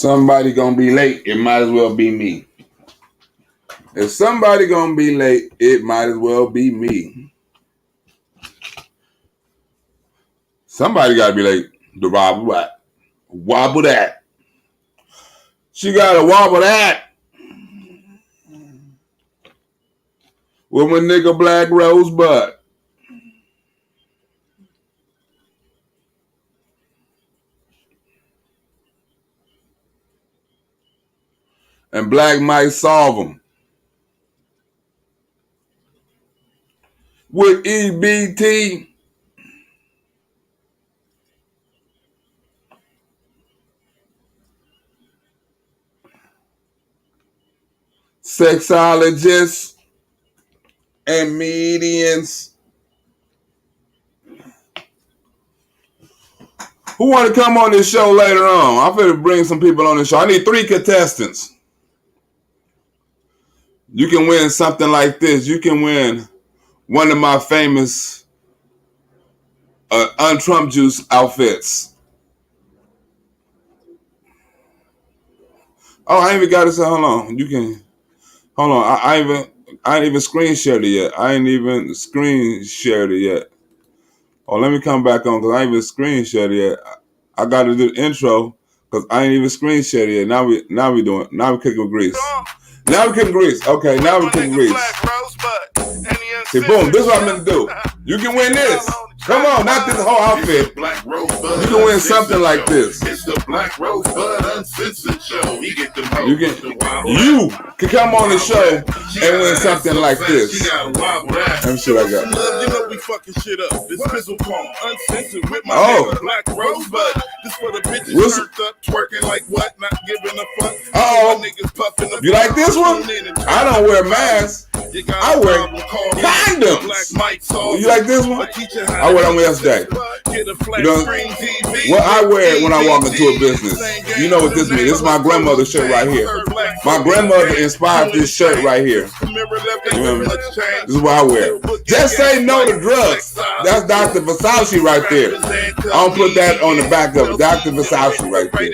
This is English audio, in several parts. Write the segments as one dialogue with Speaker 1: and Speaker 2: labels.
Speaker 1: somebody gonna be late, it might as well be me. If somebody gonna be late, it might as well be me. Somebody gotta be late. The wobble that. Wobble that. She gotta wobble that. With my nigga Black Rosebud. And Black might solve them. With EBT. Sexologists and medians. Who want to come on this show later on? I'm going to bring some people on this show. I need 3 contestants. You can win something like this. You can win one of my famous un-Trump juice outfits. Oh, I ain't even got to say, hold on. You can, hold on. I ain't even screen shared it yet. Oh, let me come back on because I ain't even screen shared it yet. I got to do the intro because I ain't even screen shared it yet. Now we cooking with grease. Now we cooking grease. Okay, now we cooking grease. See, boom, this is what I'm going to do. You can win this. Come on, not this whole outfit. You can win something like this. It's the Black Rosebud Uncensored Show. You can come on the show and win something like this. Let me see what I got. You know we fucking shit up. This Pizzle Palm Uncensored with my nigga Black Rosebud. This for the bitches turned up, twerking like what? Not giving a fuck. You like this one? I don't wear masks. I wear condoms. You like this one? I wear them yesterday. You know what I wear when I walk into a business? You know what this means? This is my grandmother's shirt right here. My grandmother inspired this shirt right here. This is what I wear. Just say no to drugs. That's Dr. Versace right there. I don't put that on the back of it. Dr. Versace right there.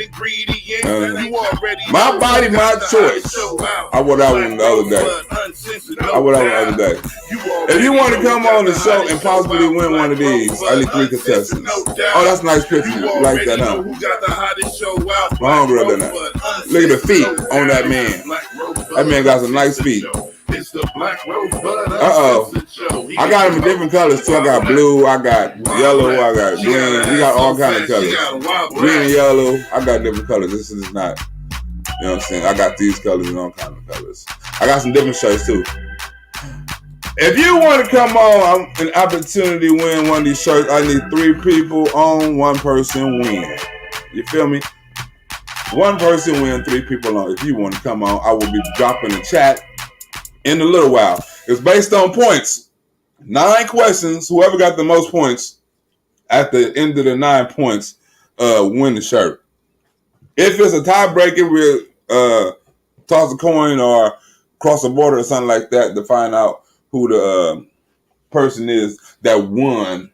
Speaker 1: My body, my choice. I wore that one the other day. If you want to come on the show and possibly win one of these, I need 3 contestants. Oh, that's a nice picture. You like that, huh? My hungry than that. Look at the feet on that man. That man got some nice feet. I got them in different colors too. I got blue, I got yellow, I got green. We got all kind of colors. Green and yellow. I got different colors. This is not, you know what I'm saying? I got these colors and all kind of colors. I got some different shirts too. If you want to come on an opportunity to win one of these shirts, I need 3 people on, 1 person win. You feel me? 1 person win, 3 people on. If you want to come on, I will be dropping the chat in a little while. It's based on points. 9 questions. Whoever got the most points at the end of the 9 points win the shirt. If it's a tiebreaker, we'll toss a coin or cross a border or something like that to find out who the person is that won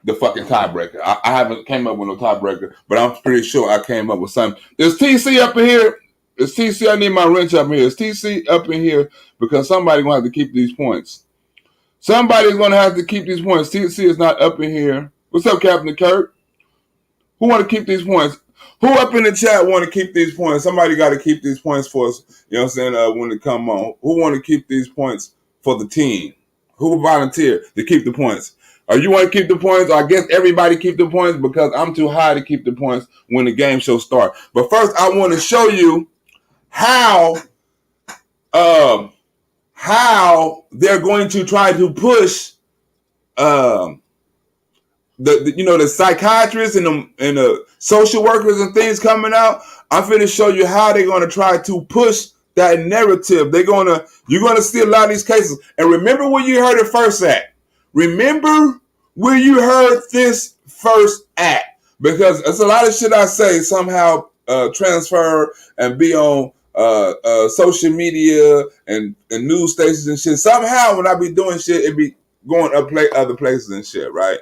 Speaker 1: the fucking tiebreaker. I haven't came up with no tiebreaker, but I'm pretty sure I came up with something. Is TC up in here? Is TC? I need my wrench up in here. Is TC up in here? Because somebody's going to have to keep these points. Somebody's going to have to keep these points. TC is not up in here. What's up, Captain Kurt? Who want to keep these points? Who up in the chat want to keep these points? Somebody got to keep these points for us. You know what I'm saying? When they come on. Who want to keep these points for the team? Who volunteer to keep the points? You want to keep the points? I guess everybody keep the points because I'm too high to keep the points when the game show starts. But first, I want to show you how they're going to try to push the psychiatrists and the social workers and things coming out. I'm finna show you how they're going to try to push that narrative. You're gonna see a lot of these cases. And remember where you heard it first at. Remember where you heard this first at. Because it's a lot of shit I say somehow transfer and be on social media and news stations and shit. Somehow when I be doing shit, it be going up other places and shit, right?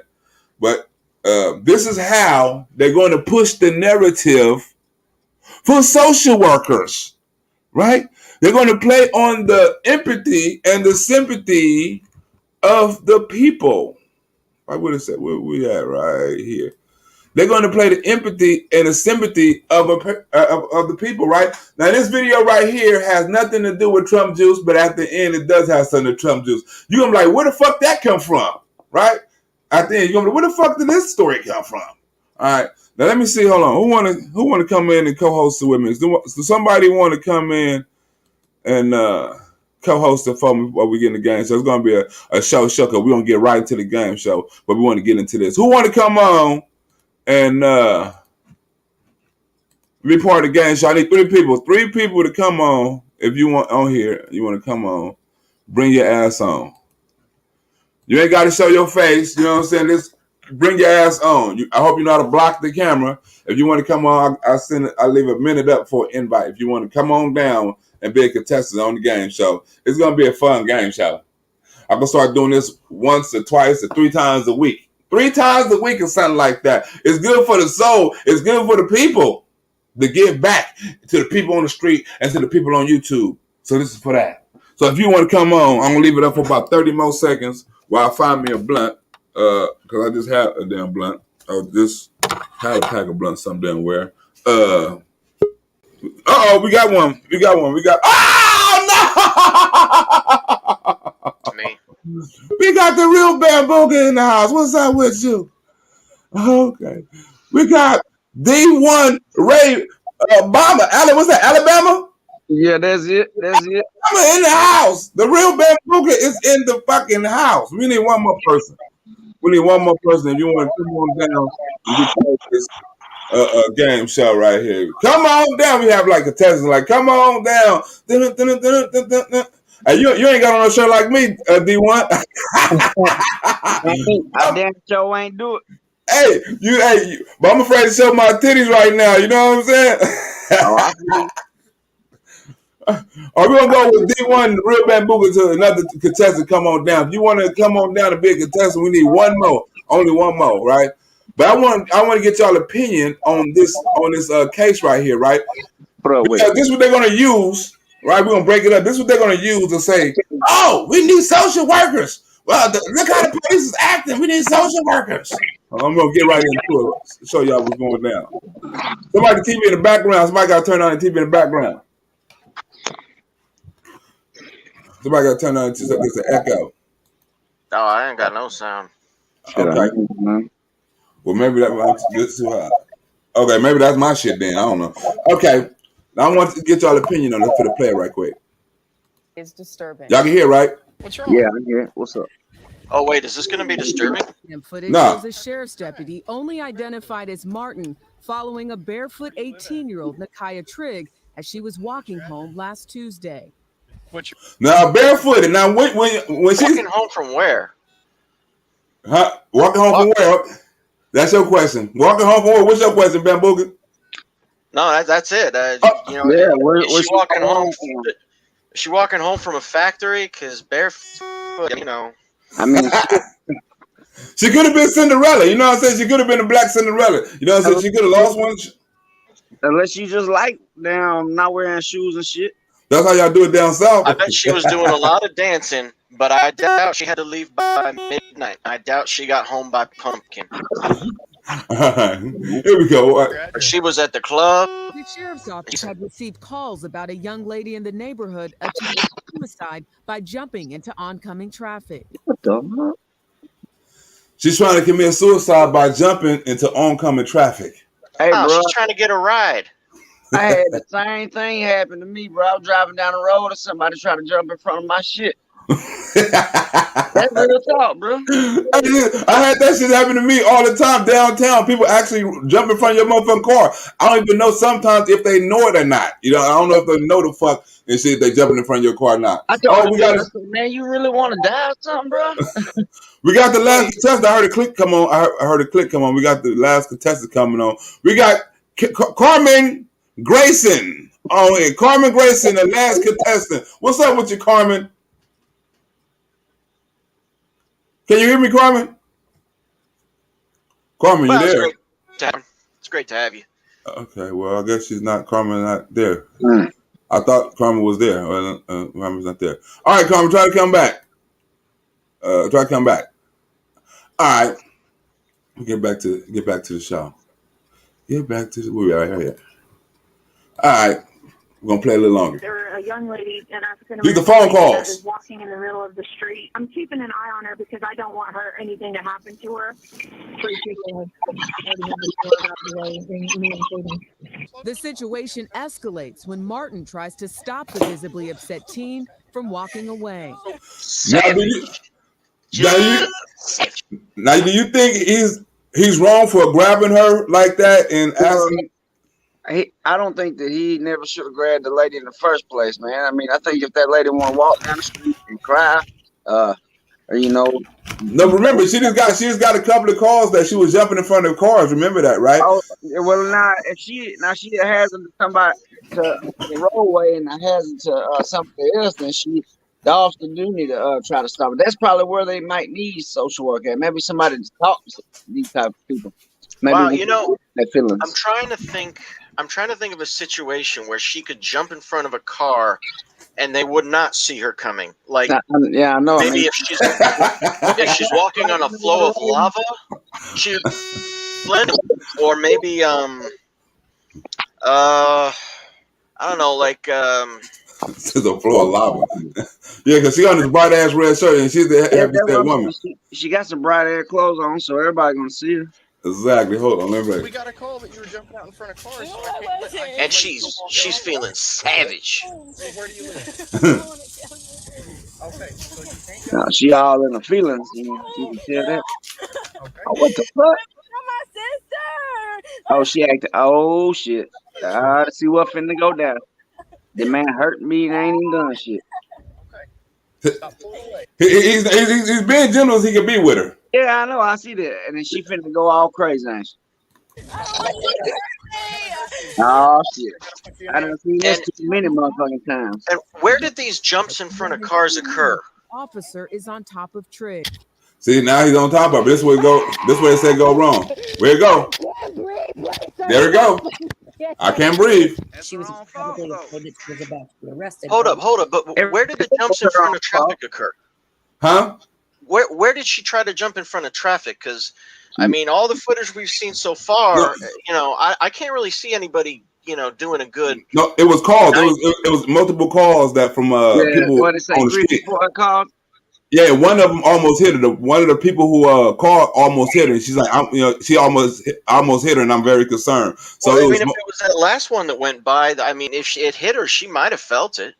Speaker 1: But this is how they're going to push the narrative for social workers, right? They're going to play on the empathy and the sympathy of the people. I would have said, where we at right here? They're going to play the empathy and the sympathy of the people, right? Now, this video right here has nothing to do with Trump juice, but at the end, it does have something to Trump juice. You're going to be like, where the fuck that come from, right? At the end, you're going to be like, where the fuck did this story come from? All right. Now, let me see. Hold on. Who want to come in and co-host it with me? Does somebody want to come in and co-host it for me while we get in the game? So it's going to be a show because we're going to get right into the game show, but we want to get into this. Who want to come on and be part of the game show? I need 3 people. 3 people to come on. If you want on here, you want to come on, bring your ass on. You ain't got to show your face. You know what I'm saying? Just bring your ass on. I hope you know how to block the camera. If you want to come on, I leave a minute up for an invite. If you want to come on down and be a contestant on the game show, it's gonna be a fun game show. I'm gonna start doing this once or twice or 3 times a week. 3 times a week or something like that. It's good for the soul. It's good for the people to give back to the people on the street and to the people on YouTube. So this is for that. So if you want to come on, I'm gonna leave it up for about 30 more seconds while I find me a blunt. Because I just had a damn blunt. I just had a pack of blunts some damn where. We got one. We got. Oh no!
Speaker 2: Me.
Speaker 1: We got the real Bambooga in the house. What's up with you? Okay. We got D1 Ray Obama. What's that? Alabama?
Speaker 3: Yeah, that's it. I'm
Speaker 1: in the house. The real Bambooga is in the fucking house. We need one more person. If you want to come on down and get this game show right here. Come on down. We have like a test, like, come on down. Hey, you ain't got on no shirt like me, D1.
Speaker 3: I damn sure ain't do it.
Speaker 1: Hey, but I'm afraid to show my titties right now. You know what I'm saying? Are we gonna go with D1 Real Bambooga to another contestant? Come on down. If you want to come on down and be a contestant, we need one more. Only one more, right? But I want to get y'all opinion on this case right here, right? Because this is what they're gonna use, right? We're gonna break it up. This is what they're gonna use to say, oh, we need social workers. Well, look how the police is acting. We need social workers. I'm gonna get right into it. Show y'all what's going down. Somebody TV in the background. Somebody got to turn on the TV in the background. Somebody got to turn on it so there's an echo.
Speaker 2: No, I ain't got no sound.
Speaker 1: Okay. Well, maybe that's too high. Okay, maybe that's my shit then. I don't know. Okay. Now I want to get y'all opinion on it for the player right quick.
Speaker 4: It's disturbing.
Speaker 1: Y'all can hear, right?
Speaker 2: What's wrong?
Speaker 3: Yeah, I hear. What's up?
Speaker 2: Oh, wait, is this going to be disturbing?
Speaker 4: Footage shows a sheriff's deputy, only identified as Martin, following a barefoot 18-year-old Nakaya Trigg as she was walking home last Tuesday.
Speaker 1: Now barefooted. Now when she's
Speaker 2: walking home from where?
Speaker 1: Huh? Walking home from where? That's your question. Walking home from where? What's your question, Bambooga?
Speaker 2: No, that's it. You know,
Speaker 3: yeah,
Speaker 2: is she walking home? Is she walking home from a factory? Because barefoot, you know.
Speaker 3: I mean,
Speaker 1: she could have been Cinderella. You know what I'm saying? She could have been a black Cinderella. You know what I'm saying? She could have lost one.
Speaker 3: Unless you just like not wearing shoes and shit.
Speaker 1: That's how y'all do it down south.
Speaker 2: I bet she was doing a lot of dancing, but I doubt she had to leave by midnight. I doubt she got home by pumpkin.
Speaker 1: Here we go.
Speaker 2: She was at the club.
Speaker 4: The sheriff's office had received calls about a young lady in the neighborhood attempting suicide by jumping into oncoming traffic.
Speaker 3: What the fuck?
Speaker 1: She's trying to commit suicide by jumping into oncoming traffic.
Speaker 3: Hey, bro.
Speaker 2: She's trying to get a ride.
Speaker 3: I had the same thing happen to me, bro. I was driving down the road and somebody tried to jump in front of my shit. That's real talk, bro.
Speaker 1: I had that shit happen to me all the time downtown. People actually jump in front of your motherfucking car. I don't even know sometimes if they know it or not. You know, I don't know if they know the fuck and shit they jumping in front of your car or not.
Speaker 3: I told man, you really want to die or something, bro?
Speaker 1: We got the last contestant. I heard a click come on. I heard a click come on. We got the last contestant coming on. We got Carmen Grayson. Oh, yeah. Carmen Grayson, the last contestant. What's up with you, Carmen? Can you hear me, Carmen? Carmen, you there?
Speaker 2: It's great to have you.
Speaker 1: Okay, well, I guess Carmen not there.
Speaker 3: Mm.
Speaker 1: I thought Carmen was there. Well, Carmen's not there. All right, Carmen, try to come back. Try to come back. All right, get back to the show. Get back to the movie right here. All right, we're gonna play a little longer.
Speaker 5: There were a young lady, an African
Speaker 1: These
Speaker 5: American
Speaker 1: are phone
Speaker 5: lady that
Speaker 1: calls.
Speaker 5: is walking in the middle of the street. I'm keeping an eye on her because I don't want her anything to happen to her. 3 people have already had this door out the way, me including.
Speaker 4: The situation escalates when Martin tries to stop the visibly upset teen from walking away.
Speaker 1: Now, do you think he's wrong for grabbing her like that and asking?
Speaker 3: I don't think that he never should have grabbed the lady in the first place, man. I mean, I think if that lady want to walk down the street and cry, you know.
Speaker 1: No, remember she just got a couple of calls that she was jumping in front of cars. Remember that, right?
Speaker 3: Oh, well, now if she has them to somebody to the roadway and has them to something else, then the officer do need to try to stop it. That's probably where they might need social work at. Maybe somebody to talk to these type of people. Maybe
Speaker 2: Wow, you know,
Speaker 3: their feelings.
Speaker 2: I'm trying to think of a situation where she could jump in front of a car and they would not see her coming. Like,
Speaker 3: yeah, I know.
Speaker 2: Maybe if she's walking on a flow of lava, she blend. Or maybe I don't know, like
Speaker 1: to the floor of lava. Yeah, because she on this bright ass red shirt and she's the heavy woman.
Speaker 3: She got some bright ass clothes on, so everybody gonna see her.
Speaker 1: Exactly. Hold on, let me.
Speaker 6: We got a call that you were jumping out in front of cars.
Speaker 2: And she's feeling savage.
Speaker 6: Where do you live? Okay, so you can't
Speaker 3: No, she all in the feelings. You can tell that.
Speaker 6: Okay.
Speaker 3: Oh, what the fuck? Oh, she acted. Oh shit! I see what finna go down. The man hurt me and I ain't even done shit.
Speaker 1: He's being gentle as he can be with her.
Speaker 3: Yeah, I know. I see that, and then she finna go all crazy, ain't she? Oh shit! I done seen this too many motherfucking times.
Speaker 2: And where did these jumps in front of cars occur?
Speaker 4: Officer is on top of Trigg.
Speaker 1: See, now he's on top of it. This way it said go wrong. Where it go? There it go. I can't breathe.
Speaker 7: She was probably afraid that she was about to be arrested.
Speaker 2: Hold up. But where did the jumps in front of traffic occur?
Speaker 1: Huh?
Speaker 2: Where did she try to jump in front of traffic? Because, I mean, all the footage we've seen so far, you know, I can't really see anybody, you know, doing a good.
Speaker 1: No, it was calls. It was multiple calls that from people
Speaker 3: what it say,
Speaker 1: on the
Speaker 3: 3
Speaker 1: street.
Speaker 3: 4 calls.
Speaker 1: Yeah, one of them almost hit her. One of the people who called almost hit her. And she's like, she almost hit her, and I'm very concerned. So
Speaker 2: well, I mean, if it was that last one that went by, I mean, if it hit her, she might have felt it.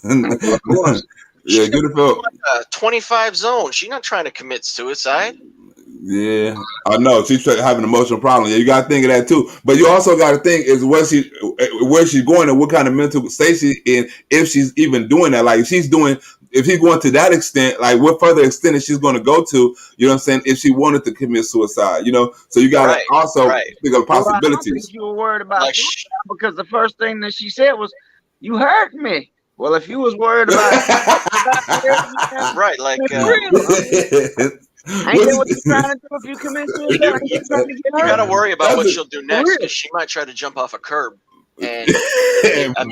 Speaker 3: Of course.
Speaker 1: Yeah, good to feel.
Speaker 2: 25 zone. She's not trying to commit suicide.
Speaker 1: Yeah, I know she's having an emotional problem. Yeah, you got to think of that too. But you also got to think is where she's going and what kind of mental state she's in. If she's even doing that, like if she's going to that extent, like what further extent is she's going to go to? You know what I'm saying? If she wanted to commit suicide, you know, so you got to also think of possibilities.
Speaker 3: Well, I don't think you were worried about suicide because the first thing that she said was, "You hurt me." Well, if you was worried about
Speaker 2: right, like.
Speaker 3: Ain't that what you're trying to do if you commit suicide?
Speaker 2: You got to worry about what she'll do next because she might try to jump off a curb and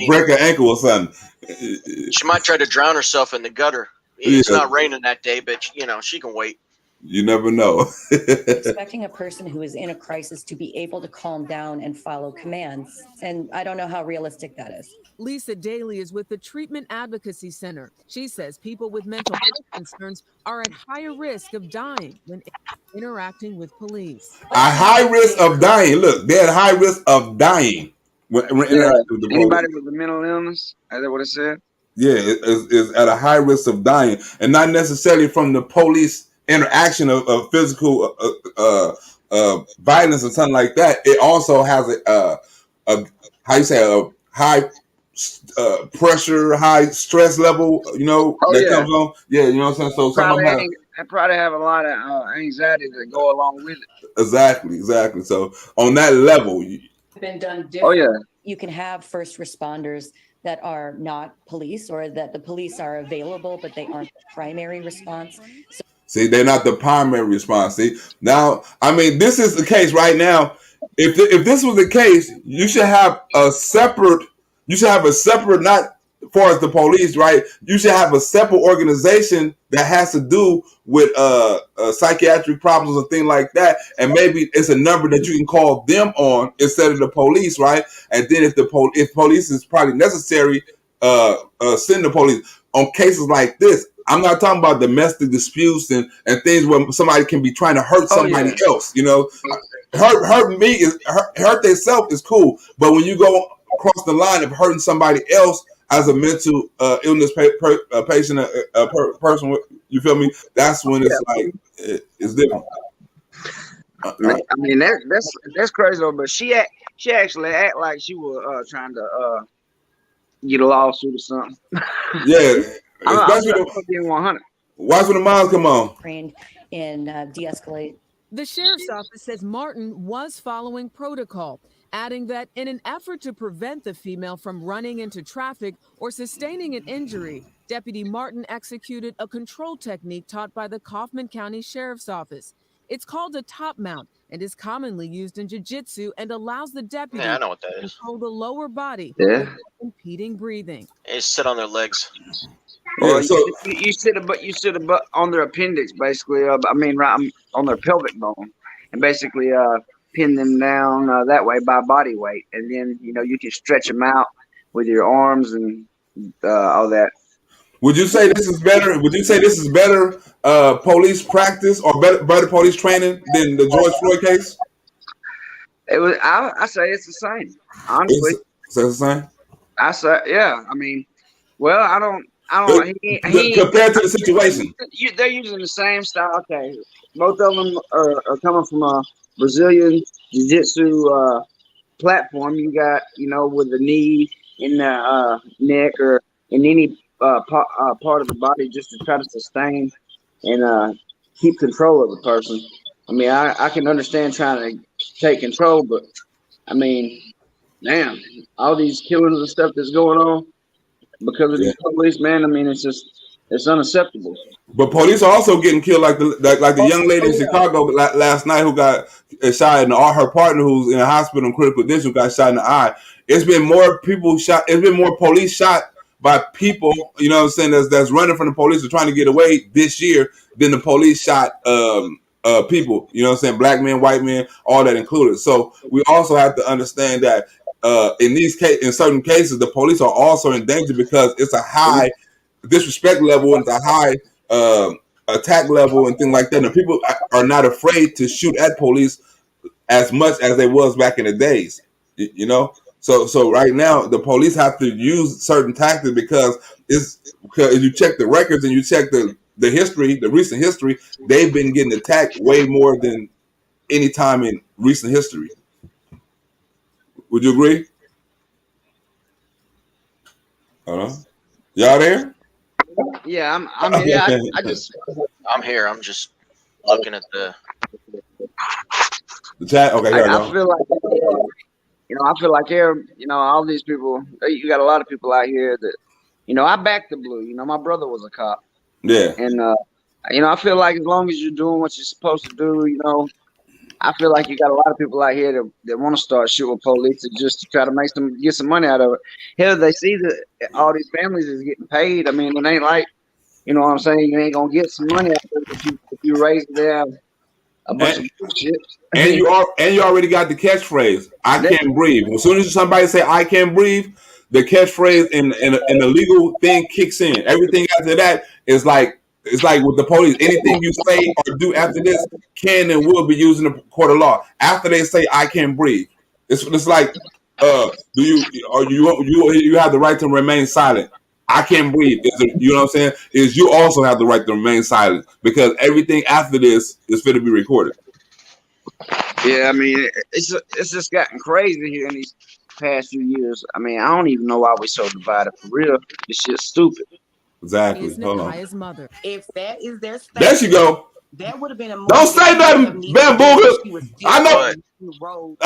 Speaker 1: break her ankle or something.
Speaker 2: She might try to drown herself in the gutter. It's not raining that day, but you know she can wait.
Speaker 1: You never know.
Speaker 7: Expecting a person who is in a crisis to be able to calm down and follow commands, and I don't know how realistic that is.
Speaker 4: Lisa Daly is with the Treatment Advocacy Center. She says people with mental health concerns are at higher risk of dying when interacting with police.
Speaker 1: A high risk of dying. Look, they're at high risk of dying when interacting with the police.
Speaker 3: Anybody with a mental illness? Is that what it said?
Speaker 1: Yeah, is at a high risk of dying, and not necessarily from the police interaction of physical violence or something like that. It also has a high pressure, high stress level. You know comes on. Yeah, you know what I'm saying. So
Speaker 3: I probably have a lot of anxiety that go along with it.
Speaker 1: Exactly. So on that level,
Speaker 7: been done different. You can have first responders that are not police, or that the police are available, but they aren't the primary response. So,
Speaker 1: see, they're not the primary response. See, now, I mean, this is the case right now. if this was the case, you should have a separate. You should have a separate, not far as the police, right? You should have a separate organization that has to do with psychiatric problems and things like that. And maybe it's a number that you can call them instead of the police, right? And then if police is probably necessary, send the police on cases like this. I'm not talking about domestic disputes and things where somebody can be trying to hurt somebody else. You know, hurt themselves is cool, but when you go across the line of hurting somebody else as a mental illness patient, person, you feel me? That's when it's like it's different.
Speaker 3: I mean that's crazy though. But she actually act like she was trying to get a lawsuit or something.
Speaker 1: Yeah.
Speaker 3: Especially being 100.
Speaker 1: Watch when the miles come on.
Speaker 7: Trained in de-escalate.
Speaker 4: The sheriff's office says Martin was following protocol, adding that in an effort to prevent the female from running into traffic or sustaining an injury, Deputy Martin executed a control technique taught by the Kaufman County Sheriff's Office. It's called a top mount and is commonly used in jiu-jitsu and allows the deputy
Speaker 2: I know what that
Speaker 4: to
Speaker 2: is.
Speaker 4: control the lower body with impeding breathing.
Speaker 2: They sit on their legs.
Speaker 3: Well, you sit on their appendix, basically. Right on their pelvic bone, and basically pin them down that way by body weight, and then you can stretch them out with your arms and all that.
Speaker 1: Would you say this is better? Would you say this is better police practice or better police training than the George Floyd case?
Speaker 3: I say it's the same. Honestly,
Speaker 1: it's the same.
Speaker 3: I say, yeah. I mean, well, I don't.
Speaker 1: Compared to the situation,
Speaker 3: they're using the same style. Okay, both of them are coming from a Brazilian jiu-jitsu platform. You got with the knee in the neck or in any part of the body just to try to sustain and keep control of the person. I mean, I can understand trying to take control, but I mean, damn, all these killings and stuff that's going on because of these police, man. I mean, it's unacceptable.
Speaker 1: But police are also getting killed, like the young lady in Chicago last night who got shot, and her partner who's in a hospital in critical condition got shot in the eye. It's been more people shot. It's been more police shot by people, you know what I'm saying, that's running from the police or trying to get away this year than the police shot people, you know what I'm saying, black men, white men, all that included. So we also have to understand that in certain cases, the police are also in danger because it's a high disrespect level and it's a high attack level and things like that. And people are not afraid to shoot at police as much as they was back in the days, you know. So right now the police have to use certain tactics because if you check the records and you check the history, the recent history, they've been getting attacked way more than any time in recent history. Would you agree? Hello? Y'all there?
Speaker 3: Yeah, I'm here.
Speaker 2: I'm here. I'm just looking at the
Speaker 1: chat. Okay, here
Speaker 3: I feel like all these people. You got a lot of people out here that, I back the blue. My brother was a cop.
Speaker 1: Yeah.
Speaker 3: And I feel like as long as you're doing what you're supposed to do, I feel like you got a lot of people out here that want to start shooting police just to try to get some money out of it. Hell, they see that all these families is getting paid. I mean, it ain't like, you know what I'm saying, you ain't gonna get some money out of it if you raise them a bunch of shit.
Speaker 1: And you already got the catchphrase, I can't breathe. As soon as somebody say I can't breathe, the catchphrase and the legal thing kicks in. Everything after that is like, it's like with the police. Anything you say or do after this can and will be used in the court of law. After they say I can't breathe, it's like, you have the right to remain silent. I can't breathe. You know what I'm saying? Is you also have the right to remain silent because everything after this is fit to be recorded.
Speaker 3: Yeah, I mean, it's just gotten crazy here in these past few years. I mean, I don't even know why we're so divided. For real, this shit's stupid.
Speaker 1: Exactly. Hold on.
Speaker 4: Mother.
Speaker 6: If that is their statement,
Speaker 1: there she go.
Speaker 6: That would have been a
Speaker 1: don't say nothing, Bamboogah. I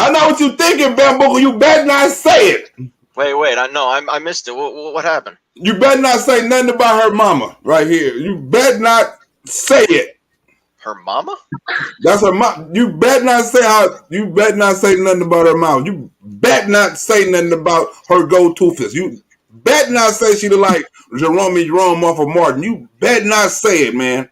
Speaker 1: know what you're thinking, Bamboogah. You better not say it.
Speaker 2: Wait. I missed it. What happened?
Speaker 1: You better not say nothing about her mama right here. You better not say it.
Speaker 2: Her mama?
Speaker 1: That's her mom. You bet not say nothing about her mom. You bet not say nothing about her go-to fist. You bet not say she look like Jerome off of Martin. You bet not say it, man.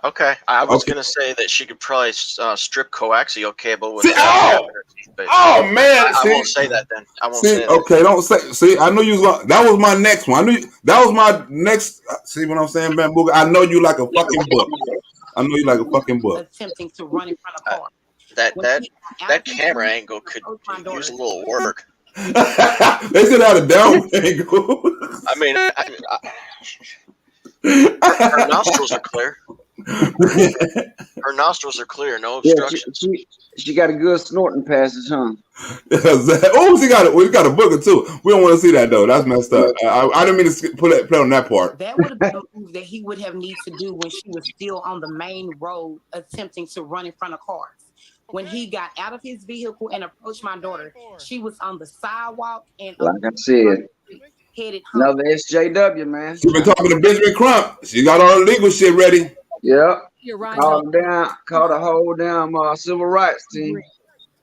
Speaker 2: Okay, I was gonna say that she could probably strip coaxial cable without having her teeth, but
Speaker 1: man!
Speaker 2: I won't say that then. I won't say that.
Speaker 1: Okay, don't say. See, I knew you was. That was my next one. I knew that was my next. See what I'm saying, man? Booger? I know you like a fucking book. I know you like a fucking book.
Speaker 6: Attempting to run in front of car.
Speaker 2: That camera angle could use a little work.
Speaker 1: They should have a down angle.
Speaker 2: I mean, her nostrils are clear. Her nostrils are clear, no obstructions.
Speaker 3: She got a good snorting passage, huh?
Speaker 1: Oh, we got a booger too. We don't want to see that though. That's messed up. I didn't mean to play on that part.
Speaker 6: That would have been a move that he would have needed to do when she was still on the main road attempting to run in front of cars. When he got out of his vehicle and approached my daughter, she was on the sidewalk and
Speaker 3: like I said,
Speaker 6: headed home.
Speaker 3: Another SJW, man.
Speaker 1: She's been talking to Benjamin Crump. She got all her legal shit ready.
Speaker 3: Yep.
Speaker 4: Right.
Speaker 3: Called a whole damn civil rights team.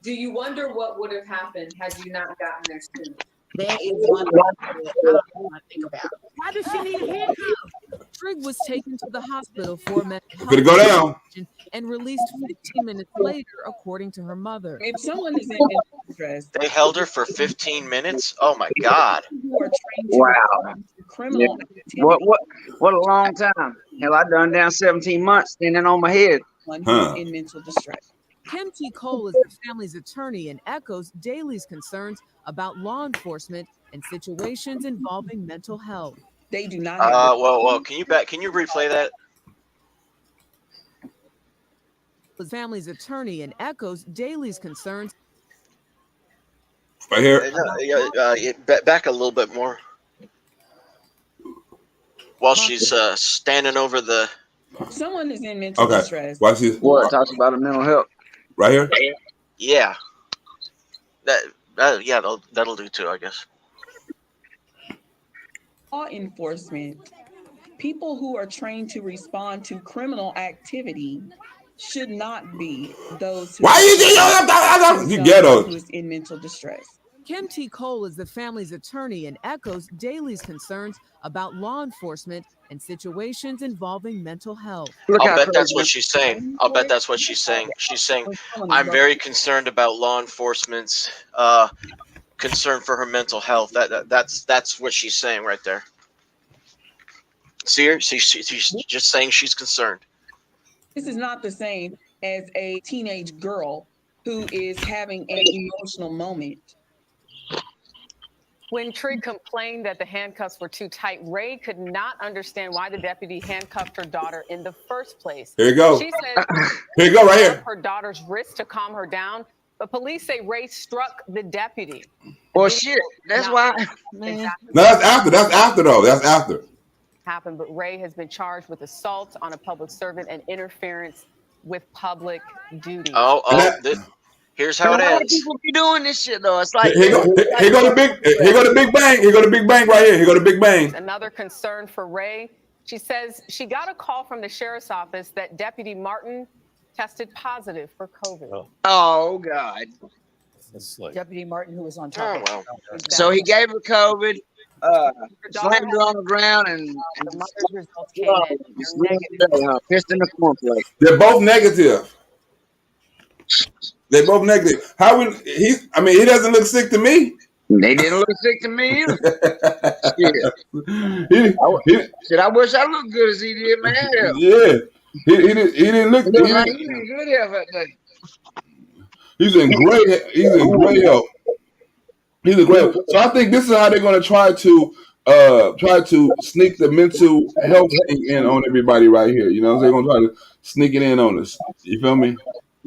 Speaker 8: Do you wonder what would have happened had you not gotten there soon?
Speaker 6: That is one thing I don't want to think about.
Speaker 4: Why does she need a handcuff? Trigg was taken to the hospital for medical
Speaker 1: Gonna go down
Speaker 4: and released 15 minutes later, according to her mother.
Speaker 8: If someone is in mental distress,
Speaker 2: They held her for 15 minutes. Oh my God!
Speaker 8: who are trained to
Speaker 3: Wow.
Speaker 8: criminal activity,
Speaker 3: What a long time. Hell, I done down 17 months standing on my head.
Speaker 8: one who's in mental distress.
Speaker 4: Kim T. Cole is the family's attorney and echoes Daly's concerns about law enforcement and situations involving mental health.
Speaker 8: They do not have
Speaker 2: Well, can you replay that?
Speaker 4: The family's attorney and echoes Daly's concerns.
Speaker 1: right here.
Speaker 2: Back a little bit more. While she's standing over the.
Speaker 8: someone is in mental
Speaker 1: Okay.
Speaker 8: distress.
Speaker 1: Watch this.
Speaker 3: What talks about a mental health?
Speaker 1: Right here.
Speaker 2: Yeah. That'll do too, I guess.
Speaker 8: Law enforcement, people who are trained to respond to criminal activity should not be those who
Speaker 1: Why you ghetto?
Speaker 8: who is in mental distress.
Speaker 4: Kim T. Cole is the family's attorney and echoes Daly's concerns about law enforcement and situations involving mental health.
Speaker 2: I'll bet that's what she's saying. She's saying, I'm very concerned about law enforcement's concern for her mental health. That's what she's saying right there. See her? She's just saying she's concerned.
Speaker 8: This is not the same as a teenage girl who is having an emotional moment.
Speaker 9: When Trigg complained that the handcuffs were too tight, Ray could not understand why the deputy handcuffed her daughter in the first place.
Speaker 1: Here you go.
Speaker 9: She said
Speaker 1: Here you go, right here.
Speaker 9: her daughter's wrist to calm her down, but police say Ray struck the deputy.
Speaker 3: Well, shit. That's why. Man.
Speaker 9: Exactly
Speaker 1: No, that's after. That's after though. That's after.
Speaker 9: happened, but Ray has been charged with assault on a public servant and interference with public duty.
Speaker 2: Here's how it ends.
Speaker 3: People be doing this shit though. It's like
Speaker 1: Here go the big bang. Here go the big bang right here. Here go the big bang.
Speaker 9: Another concern for Ray. She says she got a call from the sheriff's office that Deputy Martin tested positive for COVID.
Speaker 3: Oh God.
Speaker 7: Deputy Martin, who was on top of
Speaker 2: Well.
Speaker 3: So he gave her COVID, slammed her on the ground, and
Speaker 9: the mother's results came in. They're negative.
Speaker 3: pissed in the cornflake.
Speaker 1: They're both negative. They're both negative. He doesn't look sick to me.
Speaker 3: They didn't look sick to me either. Shit. I wish I looked good as he did, man.
Speaker 1: Yeah. He didn't look
Speaker 3: He was in good health that day.
Speaker 1: He's in great health. He's a great. So I think this is how they're going to try to sneak the mental health thing in on everybody right here. You know, they're going to try to sneak it in on us. You feel me?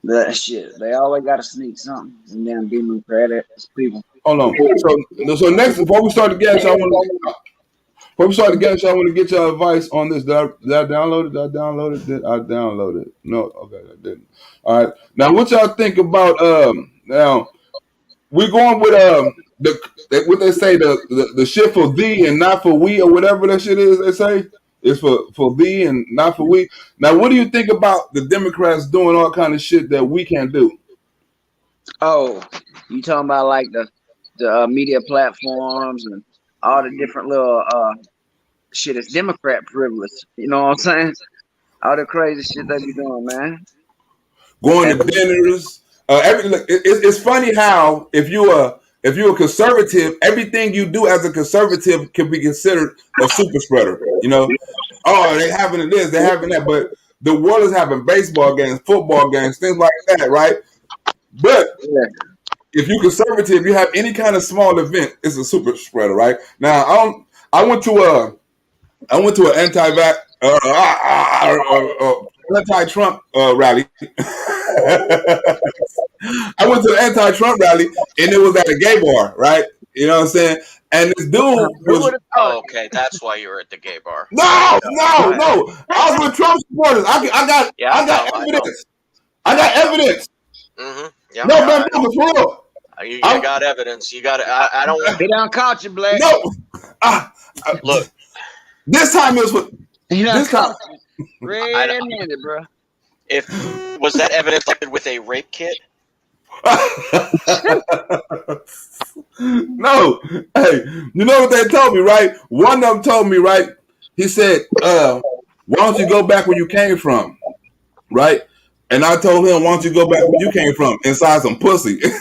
Speaker 3: That shit. They always got to sneak something and then be Democratic people.
Speaker 1: Hold on. So next, before we start the gas, I want to get your advice on this. Did I download it? Did I download it? No. Okay, I didn't. All right. Now, what y'all think about now? We're going with what they say the shit for thee and not for we or whatever that shit is. They say It's for thee and not for we. Now, what do you think about the Democrats doing all kind of shit that we can't do?
Speaker 3: Oh, you talking about like the media platforms and all the different little shit. It's Democrat privilege. You know what I'm saying? All the crazy shit they be doing, man.
Speaker 1: Going to dinners. Look, it's funny how if you're a conservative, everything you do as a conservative can be considered a super spreader. You know, oh, they having this, they having that, but the world is having baseball games, football games, things like that, right? But if you're conservative, you have any kind of small event, it's a super spreader, right? Now, I went to an anti-Trump rally. I went to an anti-Trump rally, and it was at a gay bar, right? You know what I'm saying? And this dude was.
Speaker 2: Oh, okay, that's why you were at the gay bar.
Speaker 1: No. I was with Trump supporters. I got evidence. I got evidence.
Speaker 2: Mm-hmm. Yeah.
Speaker 1: No, man, for real.
Speaker 2: You got evidence. You got it. I don't want.
Speaker 3: They don't caught you, Black.
Speaker 1: No.
Speaker 2: Look.
Speaker 1: This time it was. This time.
Speaker 3: Red-handed, bro.
Speaker 2: Was that evidence with a rape kit?
Speaker 1: No. Hey, you know what they told me, right? One of them told me, right? He said, why don't you go back where you came from? Right? And I told him, why don't you go back where you came from? Inside some pussy. He couldn't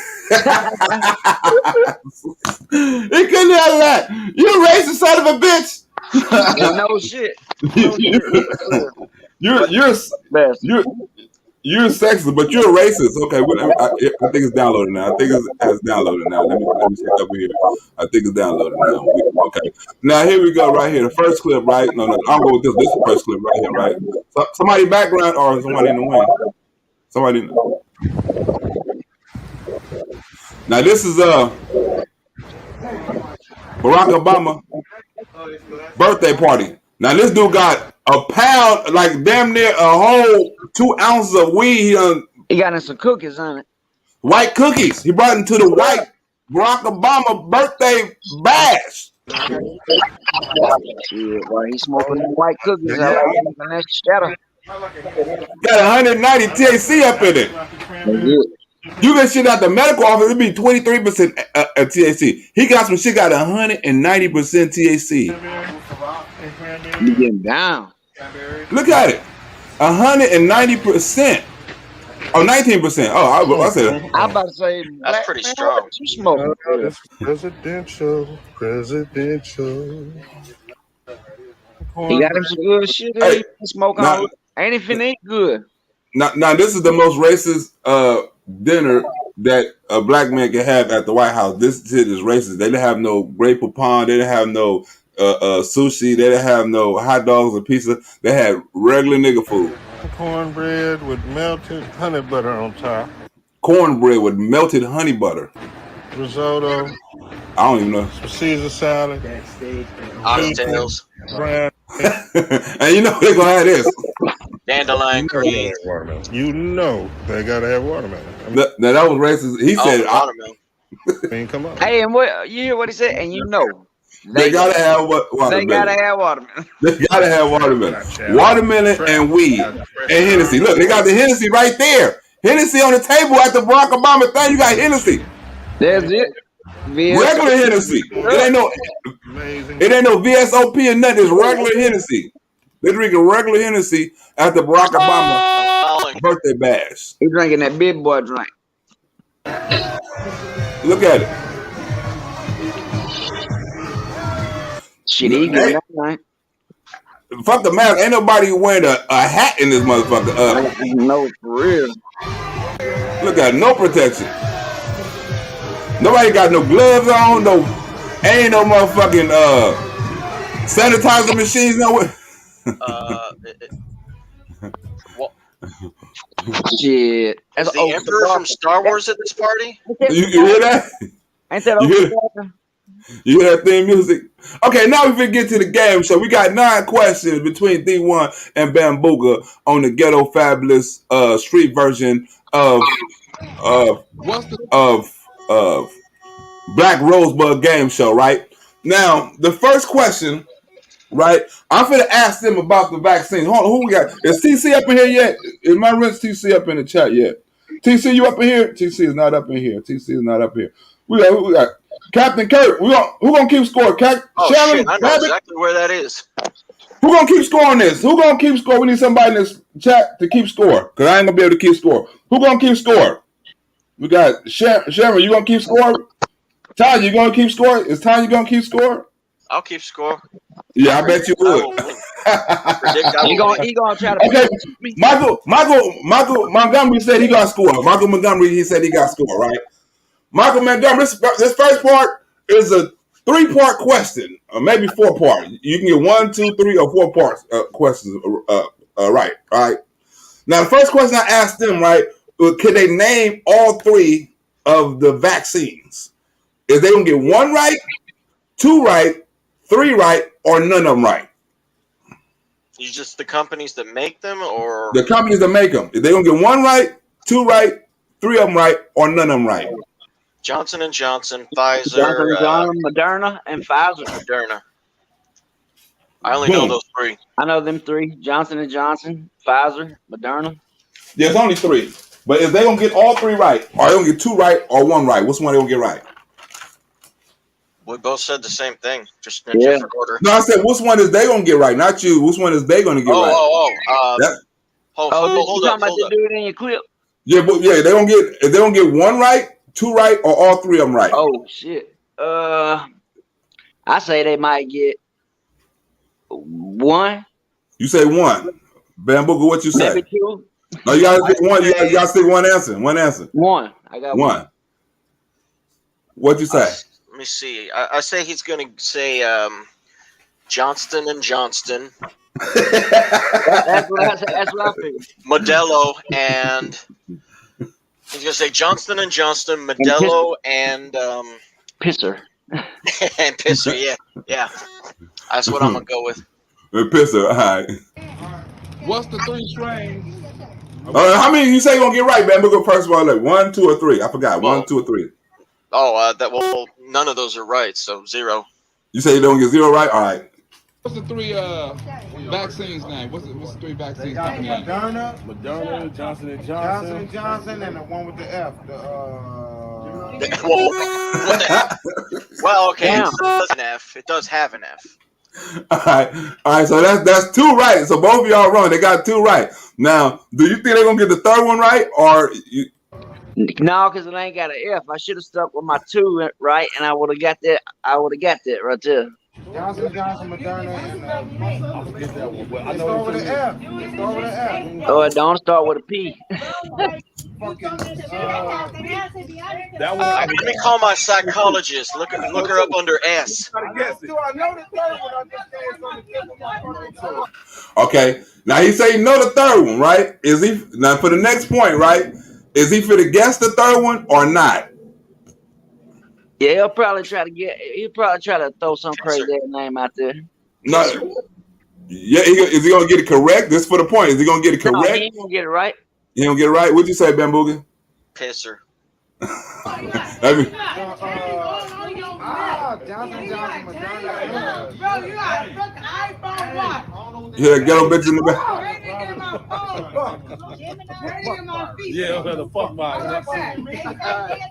Speaker 1: have that. You racist son of a bitch.
Speaker 3: No shit.
Speaker 1: You're sexist, but you're a racist. Okay, I think it's downloaded now. I think it's downloaded now. Let me check over here. I think it's downloaded now. Okay, now here we go. Right here, the first clip. Right? No, I'll go with this. This is the first clip right here. Right? Somebody background or somebody in the wing. Somebody. Now this is Barack Obama birthday party. Now this dude got a pound, like damn near a whole 2 ounces of weed.
Speaker 3: He got in some cookies on it.
Speaker 1: White cookies. He brought into the white Barack Obama birthday bash.
Speaker 3: Yeah, well, he's smoking white cookies. That shadow.
Speaker 1: Got 190 THC up in it. You get shit out the medical office, it'd be 23% THC. He got some shit got 190% THC.
Speaker 3: You getting down.
Speaker 1: Look at it. 190%. Oh, 19%. Oh, I said it.
Speaker 3: I'm about to say
Speaker 2: that's pretty strong.
Speaker 3: You smoking.
Speaker 10: Presidential.
Speaker 3: He got him some good shit.
Speaker 1: Hey,
Speaker 3: smoking. Ain't it finna eat good?
Speaker 1: Now this is the most racist dinner that a black man can have at the White House. This shit is racist. They didn't have no Grey Poupon. They didn't have no sushi. They didn't have no hot dogs or pizza. They had regular nigga food.
Speaker 10: Cornbread with melted honey butter on top.
Speaker 1: Cornbread with melted honey butter.
Speaker 10: Risotto.
Speaker 1: I don't even know.
Speaker 10: Some Caesar salad.
Speaker 2: Oxtails.
Speaker 1: And you know they're gonna have this.
Speaker 2: Dandelion cream.
Speaker 10: You know they gotta have watermelon.
Speaker 1: Now that was racist. He said
Speaker 10: watermelon. Come on.
Speaker 3: Hey, and what you hear what he said? And you know
Speaker 1: they gotta have watermelon.
Speaker 3: They gotta have watermelon.
Speaker 1: They gotta have watermelon. Watermelon and weed and Hennessy. Look, they got the Hennessy right there. Hennessy on the table at the Barack Obama thing. You got Hennessy.
Speaker 3: That's it.
Speaker 1: Regular Hennessy. It ain't no VSOP or nothing. It's regular Hennessy. They're drinking regular Hennessy at the Barack Obama birthday bash.
Speaker 3: He drinking that big boy drink.
Speaker 1: Look at it.
Speaker 3: Shit, he getting that drink.
Speaker 1: Fuck the mask. Ain't nobody wearing a hat in this motherfucker.
Speaker 3: No, for real.
Speaker 1: Look at it. No protection. Nobody got no gloves on. No, ain't no motherfucking sanitizer machines nowhere.
Speaker 3: Shit.
Speaker 2: Is the Emperor from Star Wars at this party?
Speaker 1: You hear that?
Speaker 3: Ain't that
Speaker 1: you hear that theme music? Okay, now we can get to the game show. We got 9 questions between D1 and Bambuga on the Ghetto Fabulous street version of Black Rosebud game show, right? Now, the first question right? I'm finna ask them about the vaccine. Hold on, who we got? Is TC up in here yet? Is my rinse TC up in the chat yet? TC, you up in here? TC is not up in here. TC is not up here. We got Captain Kirk. Who gonna keep score?
Speaker 2: Oh
Speaker 1: Sharon,
Speaker 2: shit! I know exactly where that is.
Speaker 1: who gonna keep scoring this? Who gonna keep score? We need somebody in this chat to keep score, because I ain't gonna be able to keep score. Who gonna keep score? We got Sharon, you gonna keep score? Tanya, you gonna keep score? Is Tanya gonna keep score?
Speaker 2: I'll keep score.
Speaker 1: Yeah, I bet you would.
Speaker 3: He gonna try to.
Speaker 1: Okay, Michael Montgomery said he got score. Michael Montgomery, he said he got score, right? Michael Montgomery, this first part is a 3-part question, or maybe 4-part. You can get 1, 2, 3, or 4 parts questions right. All right. Now, the first question I asked them, right, could they name all 3 of the vaccines? Is they gonna get 1 right, 2 right, 3 right, or none of them right?
Speaker 2: You just the companies that make them, or
Speaker 1: the companies that make them? If they gonna get 1 right, 2 right, 3 of them right, or none of them right?
Speaker 2: Johnson & Johnson, Pfizer,
Speaker 3: Johnson, Moderna, and Pfizer.
Speaker 2: Moderna. I only know those 3.
Speaker 3: I know them 3: Johnson & Johnson, Pfizer, Moderna.
Speaker 1: There's only 3, but if they gonna get all 3 right, or they gonna get 2 right or 1 right, which one they gonna get right?
Speaker 2: We both said the same thing, just in a different order.
Speaker 1: No, I said which one is they gonna get right, not you. Which one is they gonna get right?
Speaker 2: Hold up.
Speaker 3: Do it in your clip.
Speaker 1: Yeah, but they gonna get if they gonna get 1 right, 2 right, or all 3 of them right.
Speaker 3: Oh shit. I say they might get 1.
Speaker 1: You say 1. Bambuga, what you say?
Speaker 3: Maybe 2.
Speaker 1: No, you gotta pick 1. You gotta stick 1 answer. 1 answer.
Speaker 3: 1. I got 1.
Speaker 1: What you say?
Speaker 2: Let me see. I say he's gonna say Johnston & Johnston.
Speaker 3: That's what I figured.
Speaker 2: Modelo and he's gonna say Johnston & Johnston, Modelo and
Speaker 3: Pisser.
Speaker 2: and Pisser. Yeah. That's what I'm gonna go with.
Speaker 1: Pisser. All right.
Speaker 11: What's the 3 strains?
Speaker 1: How many you say you gonna get right, man? We'll go first of all, like 1, 2, or 3. I forgot. 1, 2, or 3.
Speaker 2: Oh, none of those are right, so 0.
Speaker 1: You say you don't get 0 right? All right.
Speaker 11: What's the 3 vaccines name? What's the 3 vaccines?
Speaker 12: Moderna, Johnson & Johnson, and the one with the F.
Speaker 2: Well, okay, it does an F. It does have an F.
Speaker 1: All right. So that's 2 right. So both of y'all wrong. They got 2 right. Now, do you think they're gonna get the 3rd one right, or you?
Speaker 3: No, because it ain't got an F. I should have stuck with my 2 right, and I would have got that. I would have got that right there.
Speaker 12: Johnson, Moderna, and I forget that one. I know with the F.
Speaker 3: Oh, it don't start with a P.
Speaker 2: Let me call my psychologist. Look her up under S.
Speaker 1: Okay. Now he say no the 3rd one, right? Is he now for the next point, right? Is he for to guess the 3rd one or not?
Speaker 3: Yeah, he'll probably try to throw some crazy name out there.
Speaker 1: No. Yeah, is he gonna get it correct? This is for the point. Is he gonna get it correct?
Speaker 3: No, he ain't gonna get it right.
Speaker 1: He don't get it right. What'd you say, Bambuga?
Speaker 2: Pisser.
Speaker 12: Johnson, Moderna.
Speaker 13: Bro, you got a fucking iPhone watch.
Speaker 1: Yeah, ghetto bitch in the back.
Speaker 12: Yeah, the fuck my.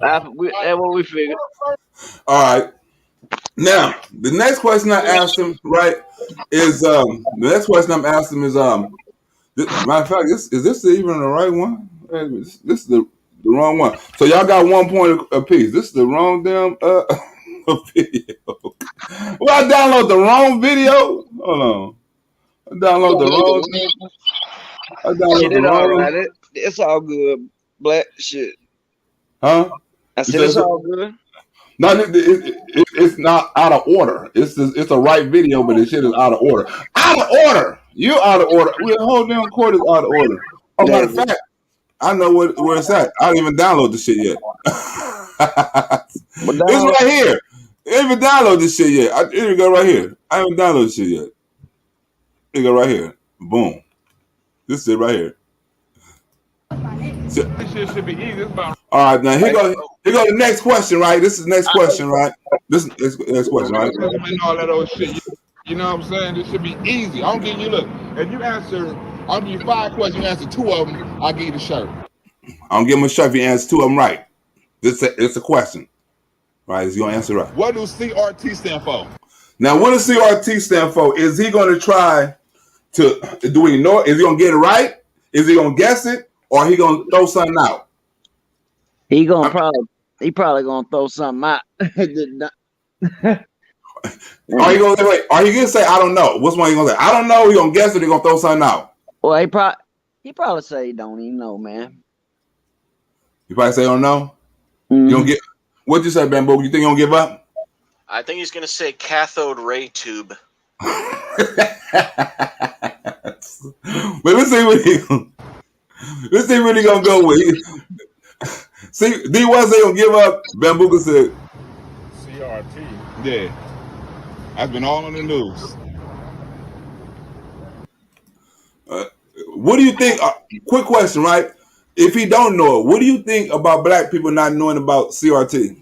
Speaker 3: That's what we figured.
Speaker 1: All right. Now, the next question I asked him, right, is matter of fact, is this even the right one? This is the wrong one. So y'all got 1 point apiece. This is the wrong damn video. Well, I download the wrong video. Hold on. I download the wrong.
Speaker 3: It's all good. Black shit.
Speaker 1: Huh?
Speaker 3: I said it's all good.
Speaker 1: No, it's not out of order. It's a right video, but the shit is out of order. Out of order. You out of order. The whole damn court is out of order. Oh, matter of fact, I know where it's at. I didn't even download the shit yet. It's right here. I didn't even download this shit yet. It didn't go right here. I haven't downloaded this shit yet. It go right here. Boom. This is it right here.
Speaker 11: This shit should be easy.
Speaker 1: All right, now here go the next question, right? This is the next question, right? This is the next question, right?
Speaker 11: You know what I'm saying? This should be easy. I'm giving you, look, if you answer, I'll give you 5 questions, you answer 2 of them, I'll give you the shirt.
Speaker 1: I'm giving him a shirt if he answers 2 of them right. It's a question. Right? He's going to answer right.
Speaker 11: What do CRT stand for?
Speaker 1: Now, what does CRT stand for? Is he going to try to, do we know, is he going to get it right? Is he going to guess it? Or he going to throw something out?
Speaker 3: He probably gonna throw something out.
Speaker 1: Are you gonna say I don't know? What's one you gonna say? I don't know. He gonna guess it. He gonna throw something out.
Speaker 3: Well, he probably say he don't even know, man.
Speaker 1: You probably say don't know.
Speaker 3: Mm-hmm.
Speaker 1: You don't get. What you say, Bamboo? You think you gonna give up?
Speaker 2: I think he's gonna say cathode ray tube.
Speaker 1: But let's see what he gonna go with. See, D was they gonna give up. Bamboo said
Speaker 11: CRT. Yeah. That's been all on the news.
Speaker 1: What do you think? Quick question, right? If he don't know it, what do you think about black people not knowing about CRT?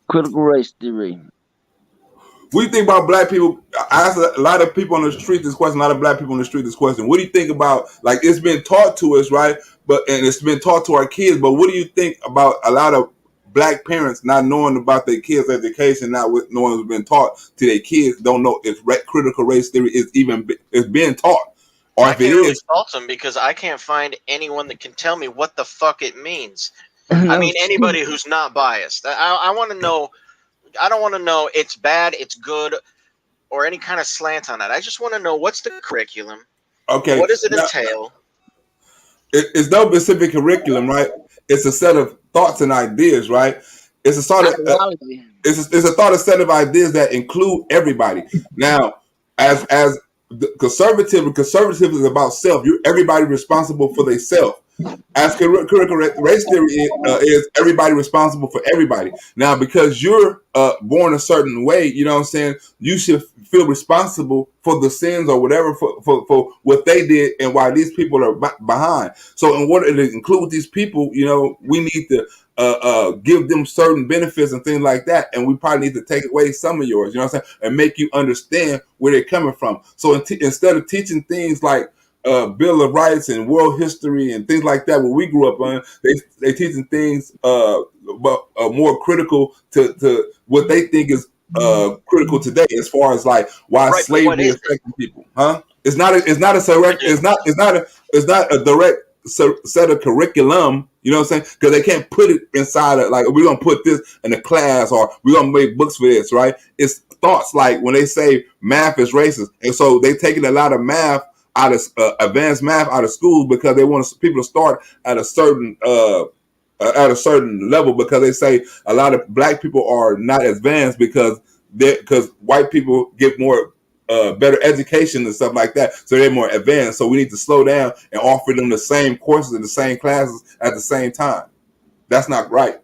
Speaker 3: Critical race theory.
Speaker 1: What do you think about black people? I asked a lot of people on the street this question. A lot of black people on the street this question. What do you think about? Like, it's been taught to us, right? And it's been taught to our kids. But what do you think about a lot of black parents not knowing about their kids' education, not knowing what's been taught to their kids? Don't know if critical race theory is being taught, or if it is.
Speaker 2: Fault them because I can't find anyone that can tell me what the fuck it means. I mean, anybody who's not biased. I want to know. I don't want to know it's bad, it's good, or any kind of slant on that. I just want to know what's the curriculum.
Speaker 1: Okay.
Speaker 2: What does it entail?
Speaker 1: It's no specific curriculum, right? It's a set of thoughts and ideas, right? It's a sort of it's a thought, a set of ideas that include everybody. Now, as the conservative is about self. Everybody responsible for themselves. As critical race theory is everybody responsible for everybody. Now, because you're born a certain way, you know what I'm saying, you should feel responsible for the sins or whatever for what they did and why these people are behind. So in order to include these people, you know, we need to give them certain benefits and things like that. And we probably need to take away some of yours, you know what I'm saying, and make you understand where they're coming from. So instead of teaching things like Bill of Rights and world history and things like that, what we grew up on, they teaching things more critical to what they think is critical today, as far as like why slavery is affecting people. It's not a direct set of curriculum. You know what I'm saying? Because they can't put it inside of, like, we're gonna put this in a class or we're gonna make books for this, right? It's thoughts like when they say math is racist, and so they taking a lot of math out of advanced math out of schools because they want people to start at a certain level, because they say a lot of black people are not advanced because white people get more better education and stuff like that, so they're more advanced. So we need to slow down and offer them the same courses and the same classes at the same time. That's not right.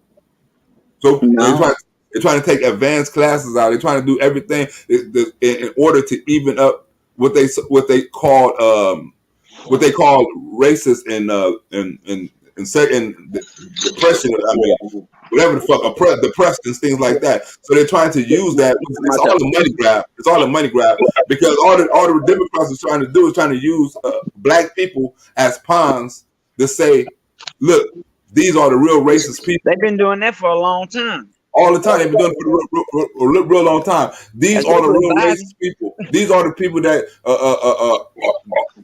Speaker 1: So they're trying to take advanced classes out. They're trying to do everything in order to even up what they call racist and depression. I mean, whatever the fuck, depressed and things like that. So they're trying to use that. It's all a money grab. It's all a money grab, because all the Democrats are trying to do is trying to use black people as pawns to say, look, these are the real racist people.
Speaker 3: They've been doing that for a long time.
Speaker 1: All the time. They've been doing it for a real long time. These are the real racist people. These are the people that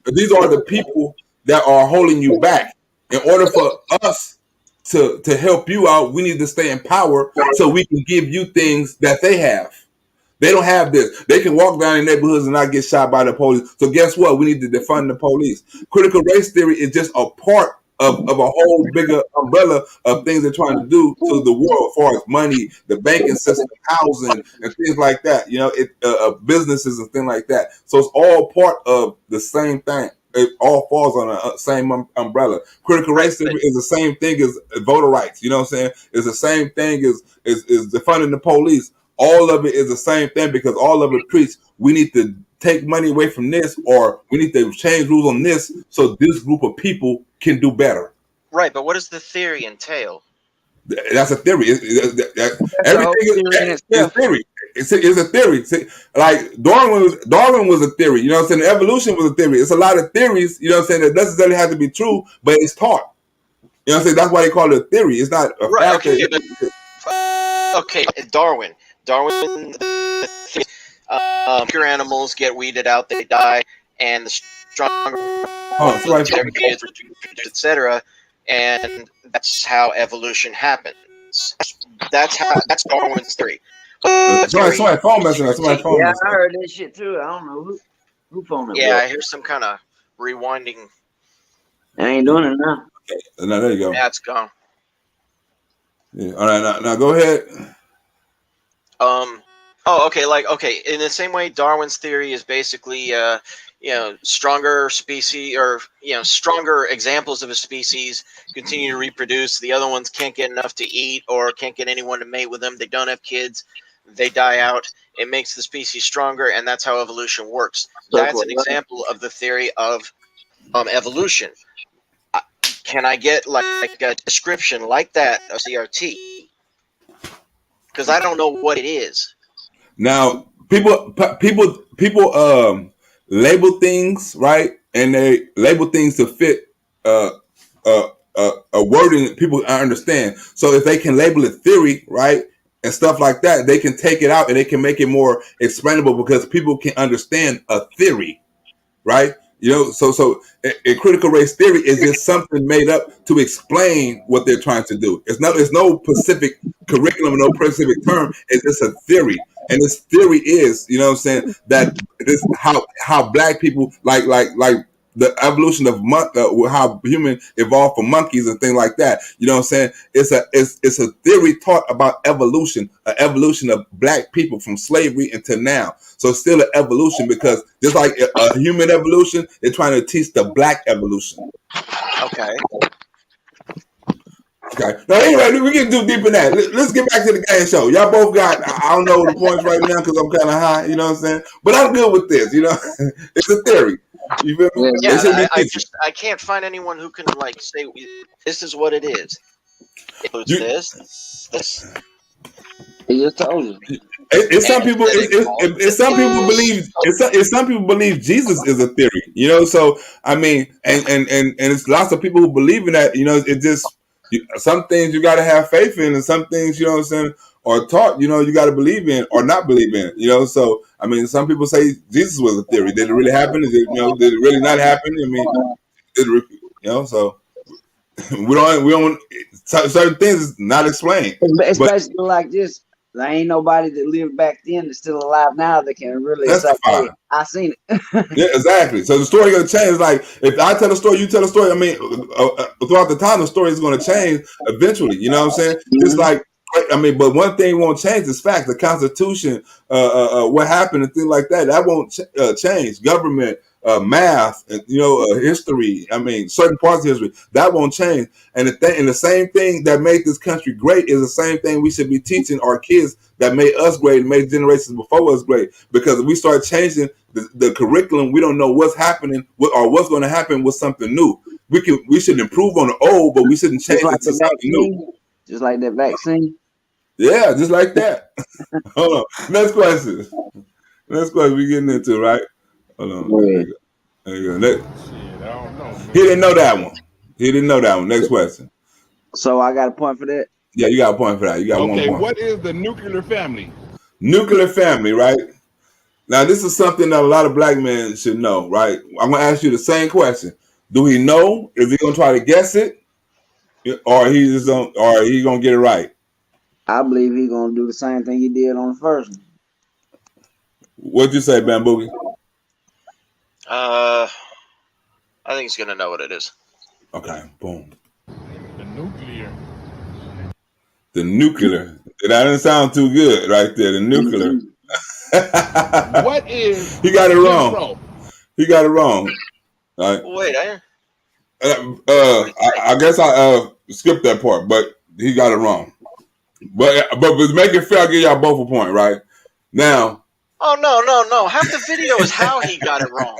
Speaker 1: these are the people that are holding you back. In order for us to help you out, we need to stay in power so we can give you things that they have. They don't have this. They can walk down in neighborhoods and not get shot by the police. So guess what? We need to defund the police. Critical race theory is just a part of a whole bigger umbrella of things they're trying to do to the world, as far as money, the banking system, housing, and things like that. You know, businesses and things like that. So it's all part of the same thing. It all falls on the same umbrella. Critical race theory is the same thing as voter rights. You know what I'm saying? It's the same thing as defunding the police. All of it is the same thing, because all of it preach we need to take money away from this, or we need to change rules on this so this group of people can do better.
Speaker 2: Right, but what does the theory entail?
Speaker 1: That's a theory. Everything is theory. it's a theory. See, like Darwin was a theory. You know what I'm saying? Evolution was a theory. It's a lot of theories. You know what I'm saying? That doesn't necessarily have to be true, but it's taught. You know what I'm saying? That's why they call it a theory. It's not a
Speaker 2: Right.
Speaker 1: fact.
Speaker 2: Okay. Okay. Darwin. Pure animals get weeded out. They die, and the stronger ones, etc. And that's how evolution happens. That's Darwin's theory.
Speaker 1: Somebody phone messing up. Somebody phone
Speaker 3: Yeah,
Speaker 1: messing
Speaker 3: I
Speaker 1: up.
Speaker 3: heard that shit too. I don't know who phoned it.
Speaker 2: Yeah, I hear some kind of rewinding.
Speaker 3: I ain't doing it now.
Speaker 1: Okay. Now there you go.
Speaker 2: Yeah, it's gone.
Speaker 1: Yeah. All right, now go ahead.
Speaker 2: Oh, okay. In the same way, Darwin's theory is basically, stronger species or stronger examples of a species continue to reproduce. The other ones can't get enough to eat or can't get anyone to mate with them. They don't have kids. They die out. It makes the species stronger, and that's how evolution works. That's an example of the theory of evolution. Can I get like a description like that of CRT? Because I don't know what it is.
Speaker 1: Now, people label things, right? And they label things to fit a wording that people understand. So if they can label it theory, right, and stuff like that, they can take it out and they can make it more explainable because people can understand a theory, right? You know, so a critical race theory is just something made up to explain what they're trying to do. It's no specific curriculum, no specific term. It's just a theory, and this theory is, you know what I'm saying, that this how black people like the evolution of how human evolved from monkeys and things like that. You know what I'm saying? It's a theory taught about evolution, an evolution of black people from slavery until now. So it's still an evolution because just like a human evolution, they're trying to teach the black evolution.
Speaker 2: Okay.
Speaker 1: Now anyway, we can do deep in that. Let's get back to the game show. Y'all both got, I don't know the points right now because I'm kind of high. You know what I'm saying? But I'm good with this. You know, it's a theory. You feel me?
Speaker 2: Yeah, I can't find anyone who can say this is what it is. It includes this.
Speaker 3: He just told you.
Speaker 1: Some people believe Jesus is a theory. You know, so I mean, and it's lots of people who believe in that. You know, it just some things you got to have faith in, and some things, you know what I'm saying, are taught, you know, you got to believe in or not believe in. You know, so I mean, some people say Jesus was a theory. Did it really happen? Did it really not happen? I mean, so we don't certain things is not explained.
Speaker 3: It's basically like this. There ain't nobody that lived back then that's still alive now that can really say, "Hey, I seen it."
Speaker 1: Yeah, exactly. So the story gonna change. Like if I tell a story, you tell a story. I mean, throughout the time, the story is gonna change eventually. You know what I'm saying? Just like but one thing won't change is fact. The Constitution, what happened, and things like that. That won't change. Government, math, and history. I mean, certain parts of history that won't change. And the same thing that made this country great is the same thing we should be teaching our kids that made us great and made generations before us great. Because if we start changing the curriculum, we don't know what's happening or what's going to happen with something new. We should improve on the old, but we shouldn't change it to something new.
Speaker 3: Just like that vaccine.
Speaker 1: Yeah, just like that. Hold on. Next question. We getting into, right? Hold on. There you go. He didn't know that one. Next question.
Speaker 3: So I got a point for that?
Speaker 1: Yeah, you got a point for that. You got 1 point.
Speaker 11: Okay, what is the nuclear family?
Speaker 1: Nuclear family, right? Now, this is something that a lot of black men should know, right? I'm going to ask you the same question. Do he know? Is he going to try to guess it? Or he going to get it right?
Speaker 3: I believe he's going to do the same thing he did on the first one.
Speaker 1: What'd you say, Bamboogie?
Speaker 2: I think he's going to know what it is. Okay,
Speaker 1: boom.
Speaker 11: The
Speaker 1: nuclear. That didn't sound too good right there. The nuclear.
Speaker 11: What is?
Speaker 1: He got it wrong. He got it wrong. Right.
Speaker 2: Wait,
Speaker 1: I guess I skipped that part, but he got it wrong. But to make it fair, I'll give y'all both a point, right? Now.
Speaker 2: Oh, no. Half the video is how he got it wrong.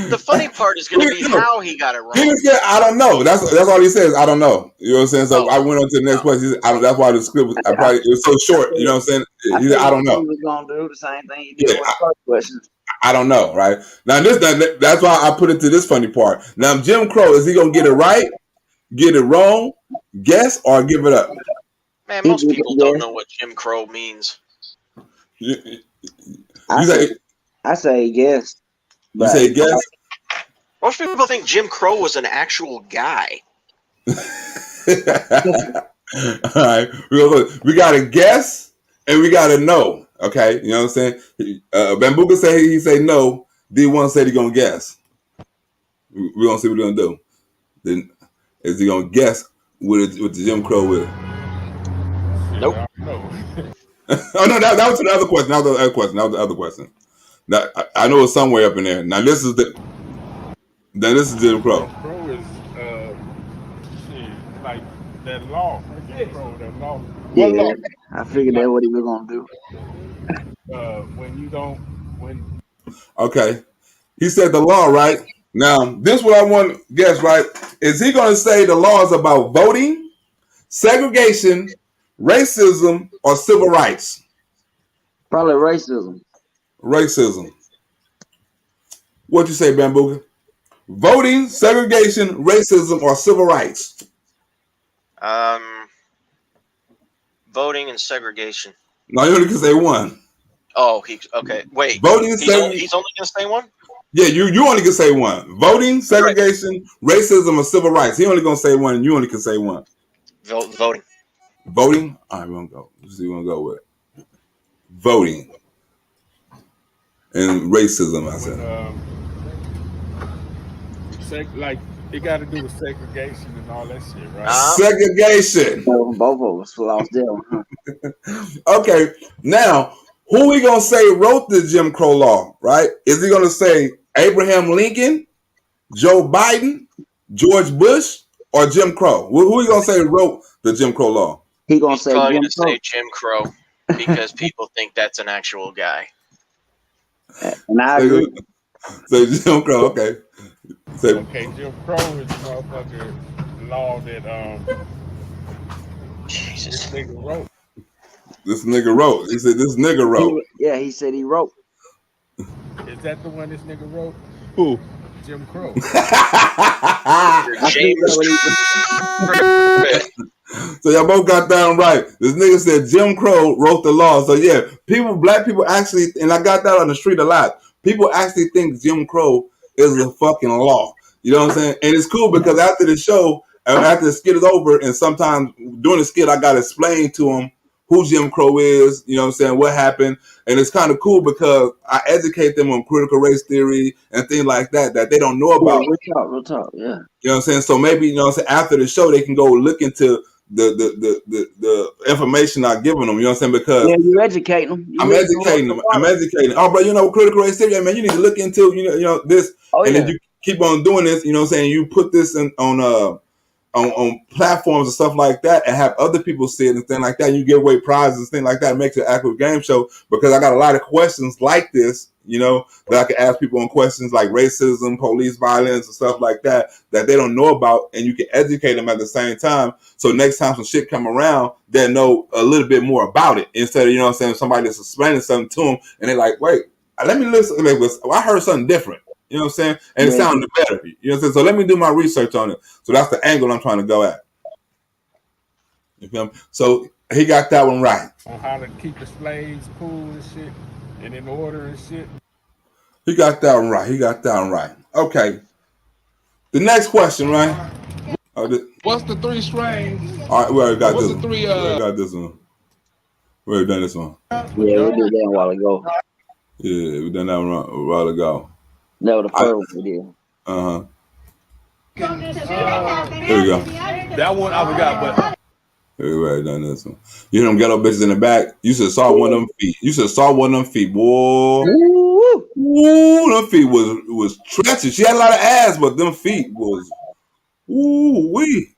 Speaker 2: The funny part is going to be how he got it wrong.
Speaker 1: He said, I don't know. That's all he says. I don't know. You know what I'm saying? So I went on to the next question. He said, I don't. That's why the script was, it was so short. You know what I'm saying? He said, I don't know.
Speaker 3: He was gonna do the same thing he did with the first question.
Speaker 1: I don't know. Right now, that's why I put it to this funny part. Now, Jim Crow, is he gonna get it right, get it wrong, guess, or give it up?
Speaker 2: Man, most people don't know what Jim Crow means.
Speaker 3: I say guess.
Speaker 1: You say guess?
Speaker 2: Most people think Jim Crow was an actual guy.
Speaker 1: All right, we got to guess and we got to know. Okay, you know what I'm saying? Bambuka say he say no. D1 said he gonna guess. We're gonna see what he's gonna do. Then is he gonna guess with the Jim Crow with it?
Speaker 2: Nope.
Speaker 1: Oh no, that was the other question. That was the other question. Now I know it's somewhere up in there. Now this is Jim Crow.
Speaker 10: Jim Crow is like that law. Jim Crow, that law.
Speaker 3: Yeah, law? I figured that's what he was gonna do.
Speaker 1: Okay, he said the law, right? Now this is what I want to guess, right? Is he gonna say the law is about voting, segregation, racism, or civil rights?
Speaker 3: Probably racism.
Speaker 1: Racism. What you say, Bambuka? Voting, segregation, racism, or civil rights?
Speaker 2: Voting and segregation.
Speaker 1: No, you only can say one.
Speaker 2: Oh, okay. Wait.
Speaker 1: Voting,
Speaker 2: he's only going to say one?
Speaker 1: Yeah, you only can say one. Voting, segregation, racism, or civil rights. He only gonna say one, and you only can say one.
Speaker 2: Voting.
Speaker 1: Voting? All right, we're gonna go. Let's see what we're gonna go with. Voting. And racism, I said.
Speaker 10: Like, it got to do with segregation and all that shit, right?
Speaker 1: Segregation.
Speaker 3: Both of us lost them.
Speaker 1: Okay, now, who we going to say wrote the Jim Crow law, right? Is he going to say Abraham Lincoln, Joe Biden, George Bush, or Jim Crow? Who we going to say wrote the Jim Crow law?
Speaker 3: He's probably
Speaker 2: going to say Jim Crow because people think that's an actual guy.
Speaker 3: And I agree.
Speaker 1: So Jim Crow, okay.
Speaker 10: Okay, Jim Crow is the motherfucker law that
Speaker 2: Jesus.
Speaker 10: This nigga wrote.
Speaker 1: This nigga wrote. He said this nigga wrote.
Speaker 3: He said he wrote.
Speaker 10: Is that the one this nigga wrote?
Speaker 1: Who?
Speaker 10: Jim Crow.
Speaker 1: So y'all both got that right. This nigga said Jim Crow wrote the law. So yeah, black people actually, and I got that on the street a lot. People actually think Jim Crow is a fucking law. You know what I'm saying? And it's cool because after the show, after the skit is over, and sometimes during the skit, I got to explain to them who Jim Crow is, you know what I'm saying, what happened. And it's kind of cool because I educate them on critical race theory and things like that they don't know about.
Speaker 3: Real talk, yeah.
Speaker 1: You know what I'm saying? So maybe, you know what I'm saying, after the show, they can go look into the information I've given them, you know what I'm saying? Because
Speaker 3: you educate them.
Speaker 1: I'm educating them. Oh, bro, you know, critical race theory, man, you need to look into, you know this. Then you keep on doing this, you know what I'm saying? You put this on platforms and stuff like that and have other people see it and things like that. You give away prizes and things like that. It makes it an actual game show because I got a lot of questions like this, you know, that I can ask people on questions like racism, police violence and stuff like that they don't know about, and you can educate them at the same time. So next time some shit come around, they'll know a little bit more about it instead of, you know what I'm saying, somebody that's explaining something to them and they're like, wait, let me listen. I heard something different. You know what I'm saying? And it sounded better. You know what I'm saying? So let me do my research on it. So that's the angle I'm trying to go at. You feel me? So he got that one right.
Speaker 10: On how to keep the slaves cool and shit and in order and shit.
Speaker 1: He got that one right. Okay. The next question, right?
Speaker 11: What's the three strains?
Speaker 1: All right, we already got
Speaker 11: What's
Speaker 1: this
Speaker 11: the
Speaker 1: one.
Speaker 11: three?
Speaker 1: We already got this one. We already done this one.
Speaker 3: Yeah, we did that a while ago.
Speaker 1: Yeah, we done that one a while ago.
Speaker 3: That was the first one we did.
Speaker 1: Here we go.
Speaker 12: That one I forgot, but
Speaker 1: everybody done this one. You know them ghetto bitches in the back? You should have saw one of them feet. Boy. Ooh, them feet was treacherous. She had a lot of ass, but them feet was wee.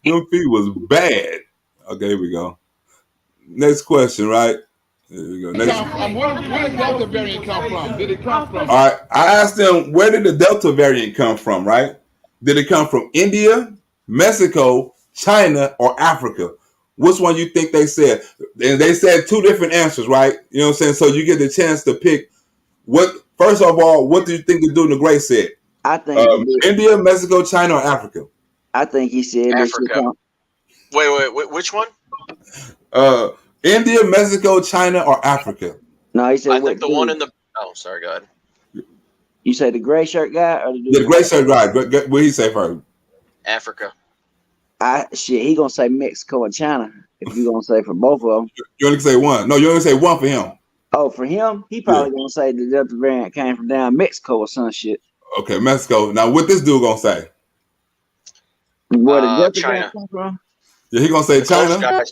Speaker 1: Them feet was bad. Okay, here we go. Next question, right? There we go. Next.
Speaker 11: Where did Delta variant come from? Did it come from?
Speaker 1: All right. I asked them, where did the Delta variant come from, right? Did it come from India, Mexico, China, or Africa? Which one you think they said? And they said two different answers, right? You know what I'm saying? So you get the chance to pick what. First of all, what do you think the dude in the gray said?
Speaker 3: I think
Speaker 1: India, Mexico, China, or Africa?
Speaker 3: I think he said
Speaker 2: Africa. Wait, which one?
Speaker 1: India, Mexico, China, or Africa?
Speaker 3: No, he said.
Speaker 2: I think the one in the. Oh, sorry, go ahead.
Speaker 3: You say the gray shirt guy or
Speaker 1: the gray shirt guy? What did he say first?
Speaker 2: Africa.
Speaker 3: He gonna say Mexico and China. If you gonna say for both of them,
Speaker 1: you only say one. No, you only say one for him.
Speaker 3: Oh, for him, he probably gonna say the Delta variant came from down Mexico or some shit.
Speaker 1: Okay, Mexico. Now, what this dude gonna say?
Speaker 3: Where the Delta
Speaker 2: China.
Speaker 3: variant come from?
Speaker 1: Yeah, he gonna say China.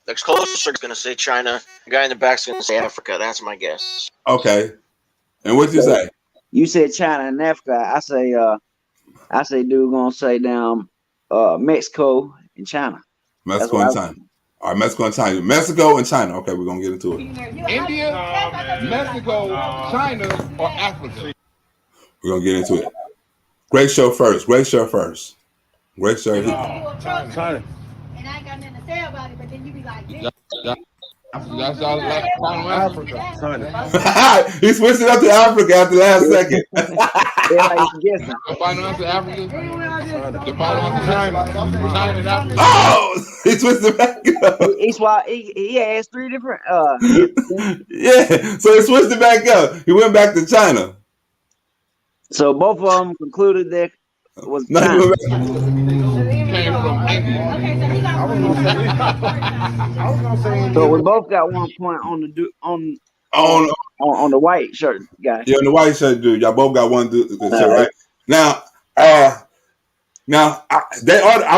Speaker 2: The closer gonna say China. The guy in the back's gonna say Africa. That's my guess.
Speaker 1: Okay. And what you say?
Speaker 3: You said China and Africa. I say dude gonna say down Mexico and China.
Speaker 1: Mexico and China. All right, Mexico and China. Mexico and China. Okay, we're gonna get into it.
Speaker 11: India, Mexico, China, or Africa?
Speaker 1: We're gonna get into it. Great show first. Great show first. Great show.
Speaker 11: China.
Speaker 13: And I ain't got nothing to say about it, but then you be like,
Speaker 11: That's all Africa.
Speaker 1: China. He switched it up to Africa after the last second.
Speaker 11: The final answer Africa. The final answer China. China and Africa.
Speaker 1: Oh, he switched it back up.
Speaker 3: He asked three different.
Speaker 1: Yeah, so he switched it back up. He went back to China.
Speaker 3: So both of them concluded that was China.
Speaker 11: Came from India.
Speaker 12: I was gonna say.
Speaker 3: So we both got 1 point on the white shirt guy.
Speaker 1: Yeah, on the white shirt dude. Y'all both got one dude, right? Now, I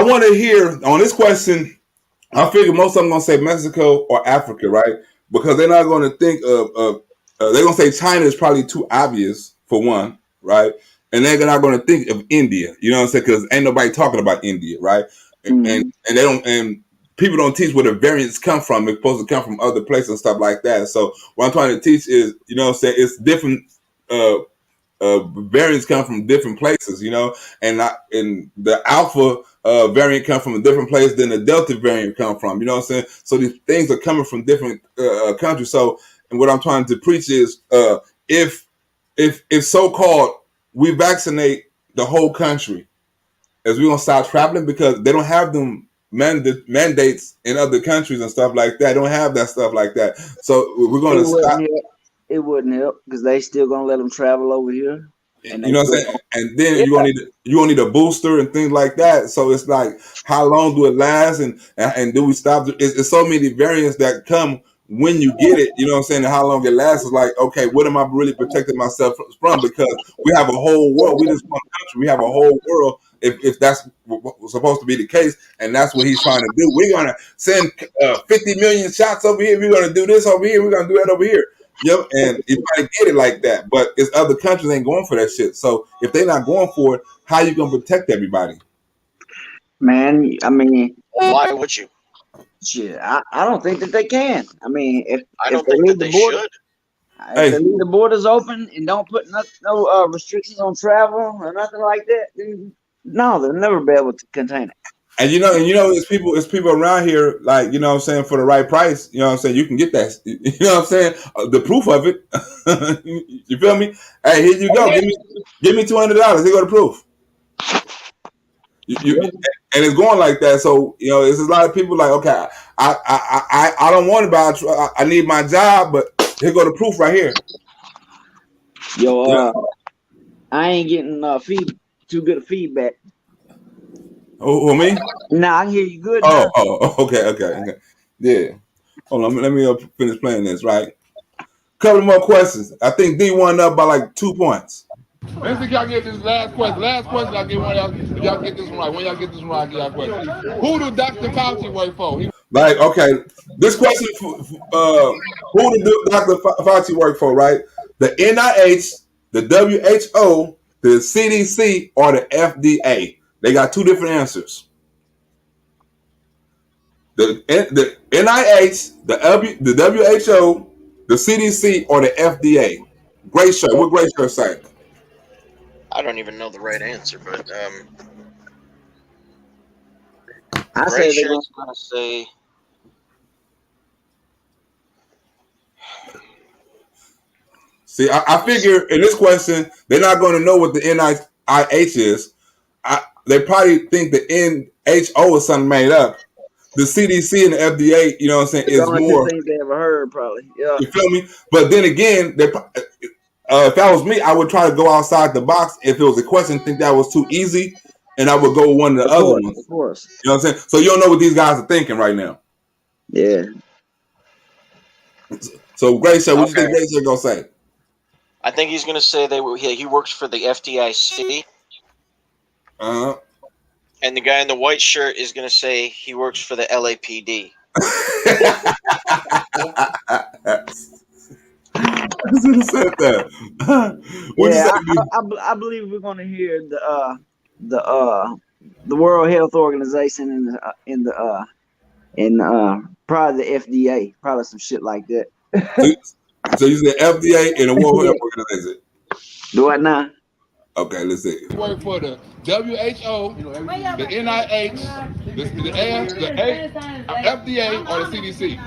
Speaker 1: want to hear on this question. I figure most of them gonna say Mexico or Africa, right? Because they're not going to think of. They're gonna say China is probably too obvious for one, right? And they're not going to think of India. You know what I'm saying? Because ain't nobody talking about India, right? And they don't. And people don't teach where the variants come from. It's supposed to come from other places and stuff like that. So what I'm trying to teach is, you know what I'm saying, it's different variants come from different places, you know, and the alpha variant come from a different place than the delta variant come from, you know what I'm saying? So these things are coming from different countries. So, and what I'm trying to preach is if so-called we vaccinate the whole country, is we gonna stop traveling because they don't have them mandates in other countries and stuff like that. They don't have that stuff like that. So we're gonna stop.
Speaker 3: It wouldn't help because they still gonna let them travel over here.
Speaker 1: And you know what I'm saying? And then you're gonna need a booster and things like that. So it's like, how long do it last? And do we stop? It's so many variants that come when you get it. You know what I'm saying? And how long it lasts is like, okay, what am I really protecting myself from? Because we have a whole world. We just one country. We have a whole world. If that's what's supposed to be the case, and that's what he's trying to do, we're gonna send 50 million shots over here. We're gonna do this over here. We're gonna do that over here. Yep, and you try to get it like that, but it's other countries ain't going for that shit. So if they're not going for it, how you gonna protect everybody?
Speaker 3: Man, I mean,
Speaker 2: why would you?
Speaker 3: Shit, I don't think that they can. I mean, if
Speaker 2: they leave the border,
Speaker 3: if they leave the borders open and don't put no restrictions on travel or nothing like that, then no, they'll never be able to contain it.
Speaker 1: And you know, it's people around here, like, you know what I'm saying, for the right price, you know what I'm saying, you can get that. You know what I'm saying? The proof of it. You feel me? Hey, here you go. Give me $200. Here go the proof. And it's going like that. So, you know, it's a lot of people like, okay, I don't want to buy I need my job, but here go the proof right here.
Speaker 3: Yo, I ain't getting too good feedback.
Speaker 1: Oh, me?
Speaker 3: Nah, I can hear you good.
Speaker 1: Okay. Yeah. Hold on, let me finish playing this, right? Couple more questions. I think D won up by like 2 points.
Speaker 11: Let's see if y'all get this last question. Last question, I'll get one of y'all. If y'all get this one right. When y'all get this one right, I'll get y'all question. Who do Dr. Fauci work for?
Speaker 1: Like, okay, this question, who do Dr. Fauci work for, right? The NIH, the WHO, the CDC, or the FDA? They got two different answers. The NIH, the WHO, The CDC or the FDA? Gray shirt. What gray shirt say?
Speaker 2: I don't even know the right answer, but
Speaker 3: I
Speaker 2: Gray
Speaker 3: say they're
Speaker 2: shirt's gonna say.
Speaker 1: See, I figure in this question they're not going to know what the NIH is. They probably think the NHO is something made up. The CDC and the FDA, you know what I'm saying,
Speaker 3: the
Speaker 1: is
Speaker 3: only two
Speaker 1: more.
Speaker 3: things they ever heard, probably. Yeah.
Speaker 1: You feel me? But then again, if that was me, I would try to go outside the box. If it was a question, think that was too easy, and I would go with one of the other ones.
Speaker 3: Of course.
Speaker 1: You know what I'm saying? So you don't know what these guys are thinking right now.
Speaker 3: Yeah.
Speaker 1: So Gray Shirt, what you
Speaker 2: Okay.
Speaker 1: think Gray Shirt gonna say?
Speaker 2: I think he's gonna say he works for the FDIC. And the guy in the white shirt is gonna say he works for the LAPD.
Speaker 1: I should have said that.
Speaker 3: I believe we're going to hear the World Health Organization in probably the FDA, probably some shit like that.
Speaker 1: So you said FDA and the World Health Organization.
Speaker 3: Do what now?
Speaker 1: Okay, let's see.
Speaker 11: Work for the WHO, the NIH, the FDA, or the CDC.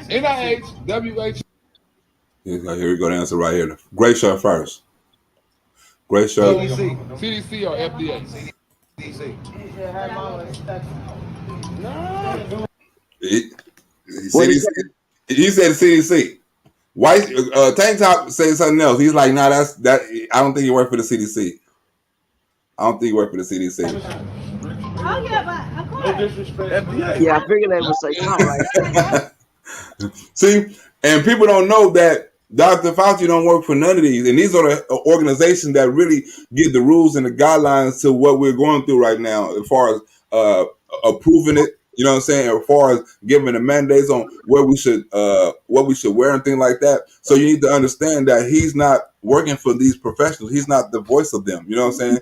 Speaker 11: NIH, WHO.
Speaker 1: Here we go. The answer right here. Gray Shirt first. Gray Shirt.
Speaker 11: CDC or FDA.
Speaker 12: CDC.
Speaker 1: He said CDC. White Tank Top said something else. He's like, nah, that's that. I don't think he worked for the CDC. I don't think he worked for the CDC.
Speaker 13: Oh yeah, but of course.
Speaker 12: No disrespect. FDA.
Speaker 3: Yeah, I figured they would say something like that.
Speaker 1: See, and people don't know that Dr. Fauci don't work for none of these, and these are the organizations that really give the rules and the guidelines to what we're going through right now, as far as approving it. You know what I'm saying? As far as giving the mandates on what we should wear and things like that. So you need to understand that he's not working for these professionals. He's not the voice of them. You know what I'm saying?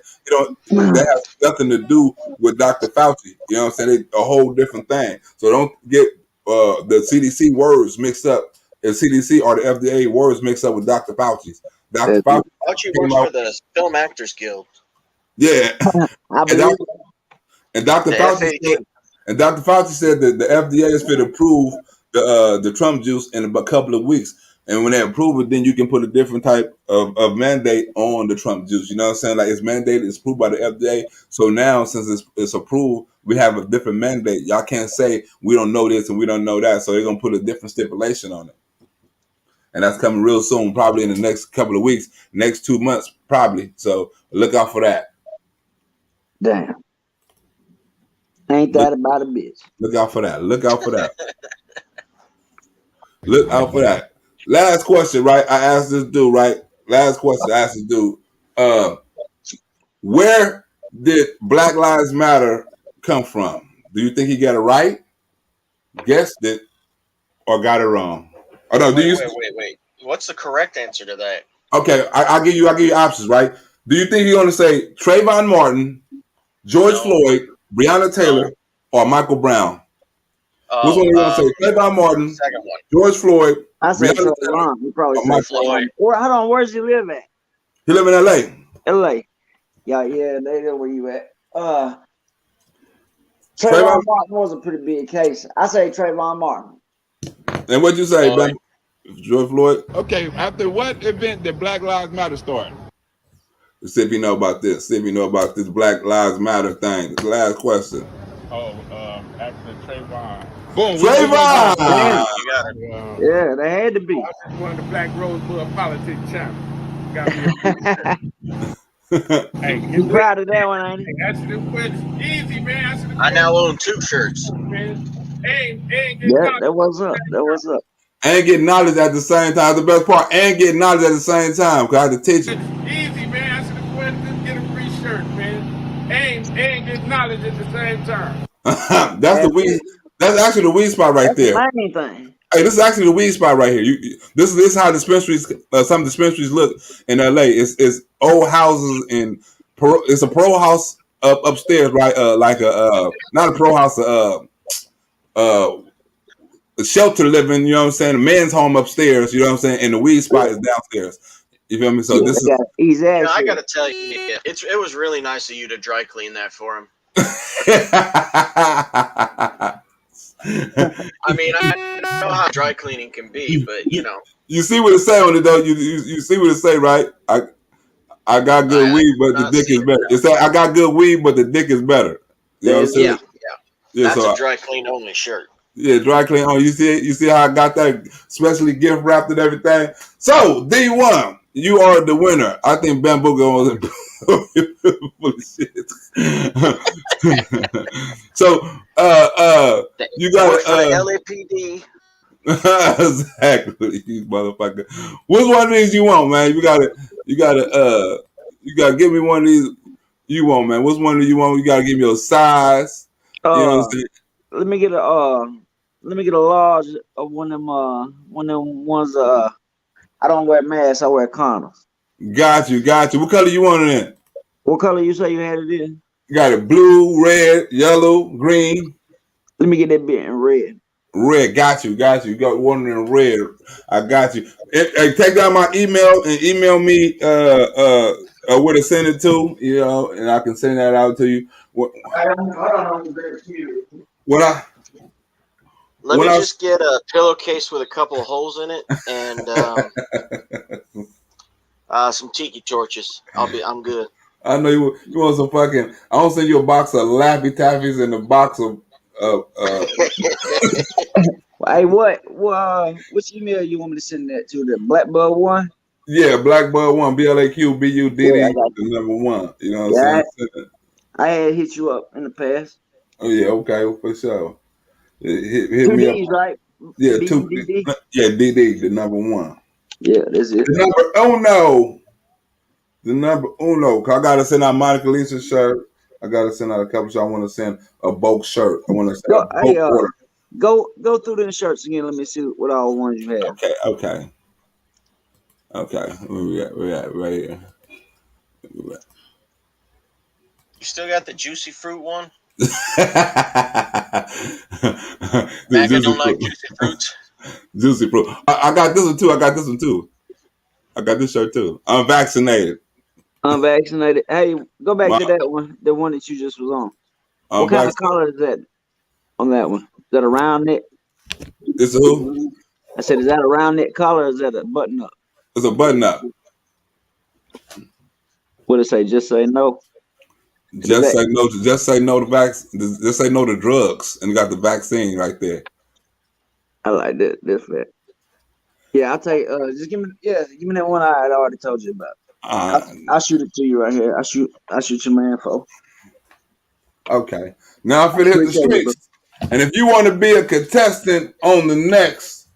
Speaker 1: That has nothing to do with Dr. Fauci. You know what I'm saying? They a whole different thing. So don't get the CDC words mixed up. The CDC or the FDA words mixed up with Dr. Fauci's. Dr. Fauci
Speaker 2: works for the Film Actors Guild.
Speaker 1: Yeah. And Dr. Fauci said that the FDA is fit to approve the Trump juice in a couple of weeks. And when they approve it, then you can put a different type of mandate on the Trump juice. You know what I'm saying? Like it's mandated, it's approved by the FDA. So now, since it's approved, we have a different mandate. Y'all can't say we don't know this and we don't know that. So they're gonna put a different stipulation on it. And that's coming real soon, probably in the next couple of weeks, next 2 months, probably. So look out for that.
Speaker 3: Damn. Ain't that about a bitch?
Speaker 1: Look out for that. Look out for that. Look out for that. Last question, right? I asked this dude, right? Last question I asked this dude. Where did Black Lives Matter come from? Do you think he got it right, guessed it, or got it wrong? Oh no,
Speaker 2: Wait. What's the correct answer to that?
Speaker 1: Okay, I'll give you options, right? Do you think he's gonna say Trayvon Martin, George Floyd, Breonna Taylor, or Michael Brown? Which one are you gonna say? Trayvon Martin,
Speaker 2: second one.
Speaker 1: George Floyd,
Speaker 3: I say
Speaker 1: Breonna
Speaker 3: Trayvon.
Speaker 1: Taylor,
Speaker 3: He probably
Speaker 1: or
Speaker 3: say
Speaker 1: Michael
Speaker 3: Floyd. Hold on, where's he live at?
Speaker 1: He live in LA.
Speaker 3: LA. Yeah, they know where you at. Trayvon Martin was a pretty big case. I say Trayvon Martin.
Speaker 1: And what'd you say, Ben? George Floyd?
Speaker 11: Okay, after what event did Black Lives Matter start?
Speaker 1: Let's see if you know about this. See if you know about this Black Lives Matter thing. The last question.
Speaker 10: After Trayvon.
Speaker 11: Boom.
Speaker 1: Trayvon!
Speaker 3: Yeah, they had to be.
Speaker 10: One of the Black Rosebud politics channel. Got me. Hey,
Speaker 3: you proud of that one, ain't he?
Speaker 10: Answer the question. Easy, man.
Speaker 2: I now own 2 shirts.
Speaker 3: Yeah, that was up. That was up.
Speaker 1: And get knowledge at the same time. The best part, and get knowledge at the same time. Because I had to teach you.
Speaker 10: Easy, man. Answer the question. Get a free shirt, man. And get knowledge at the same time.
Speaker 1: That's the weed. That's actually the weed spot right there.
Speaker 3: The main thing.
Speaker 1: Hey, this is actually the weed spot right here. This is how dispensaries, some dispensaries look in LA. It's old houses and it's a pro house upstairs, right? Like a not a pro house. shelter living, you know what I'm saying? The men's home upstairs, you know what I'm saying? And the weed spot is downstairs. You feel me? So
Speaker 3: Yeah,
Speaker 1: this is
Speaker 3: he's
Speaker 2: I
Speaker 3: actually.
Speaker 2: gotta tell you, it was really nice of you to dry clean that for him. I mean, I know how dry cleaning can be, but you know.
Speaker 1: You see what it say on it though. You see what it say, right? I got good weed, but the dick is better. It said I got good weed, but the dick is better. You know what I'm saying?
Speaker 2: Yeah. That's a dry clean only shirt.
Speaker 1: Yeah, dry clean on. You see how I got that specially gift wrapped and everything. So D1, you are the winner. I think Bamboo was full of shit. So you got
Speaker 2: for the LAPD.
Speaker 1: Exactly, you motherfucker. Which one of these you want, man? You gotta give me one of these you want, man. Which one do you want? You gotta give me your size. You know what I'm saying?
Speaker 3: Let me get a large of one of them ones. I don't wear masks. I wear condoms.
Speaker 1: Got you. What color you want it in?
Speaker 3: What color you say you had it in?
Speaker 1: You got it blue, red, yellow, green.
Speaker 3: Let me get that bit in red.
Speaker 1: Red, got you. You got one in red. I got you. Hey, take down my email and email me where to send it to, you know, and I can send that out to you.
Speaker 2: Let me just get a pillowcase with a couple of holes in it and some tiki torches. I'm good.
Speaker 1: I know you want some fucking. I don't send you a box of Laffy Taffies and a box of.
Speaker 3: Hey, which email you want me to send that to? The Blackbird one?
Speaker 1: Yeah, Blackbird one, BLAQBUDD, the number one. You know what I'm saying?
Speaker 3: I had hit you up in the past.
Speaker 1: Oh yeah, okay, for sure. Hit
Speaker 3: two
Speaker 1: me
Speaker 3: D's,
Speaker 1: up.
Speaker 3: Right?
Speaker 1: Yeah,
Speaker 3: DD?
Speaker 1: Yeah, DD, the number one.
Speaker 3: Yeah, that's it.
Speaker 1: The number uno. The number uno. Cause I gotta send out Monica Lisa's shirt. I gotta send out a couple. I want to send a bulk shirt. I want to send a bulk order.
Speaker 3: Go through the shirts again. Let me see what all ones you have.
Speaker 1: Okay. We're at right here.
Speaker 2: You still got the juicy fruit one? Maggie don't like juicy fruits.
Speaker 1: Juicy fruit. I got this one too. I got this shirt too. I'm vaccinated.
Speaker 3: Unvaccinated. Hey, go back to that one. The one that you just was on. What kind of color is that on that one? Is that a round neck?
Speaker 1: This who?
Speaker 3: I said, is that a round neck collar or is that a button up?
Speaker 1: It's a button up.
Speaker 3: What did it say? Just say no.
Speaker 1: Just say no to Just say no to drugs, and you got the vaccine right there.
Speaker 3: I like that. That's that. Yeah, I'll take. Just give me that one I had already told you about. I'll shoot it to you right here. I'll shoot you my info.
Speaker 1: Okay. Now I feel hit the streets. And if you want to be a contestant on the next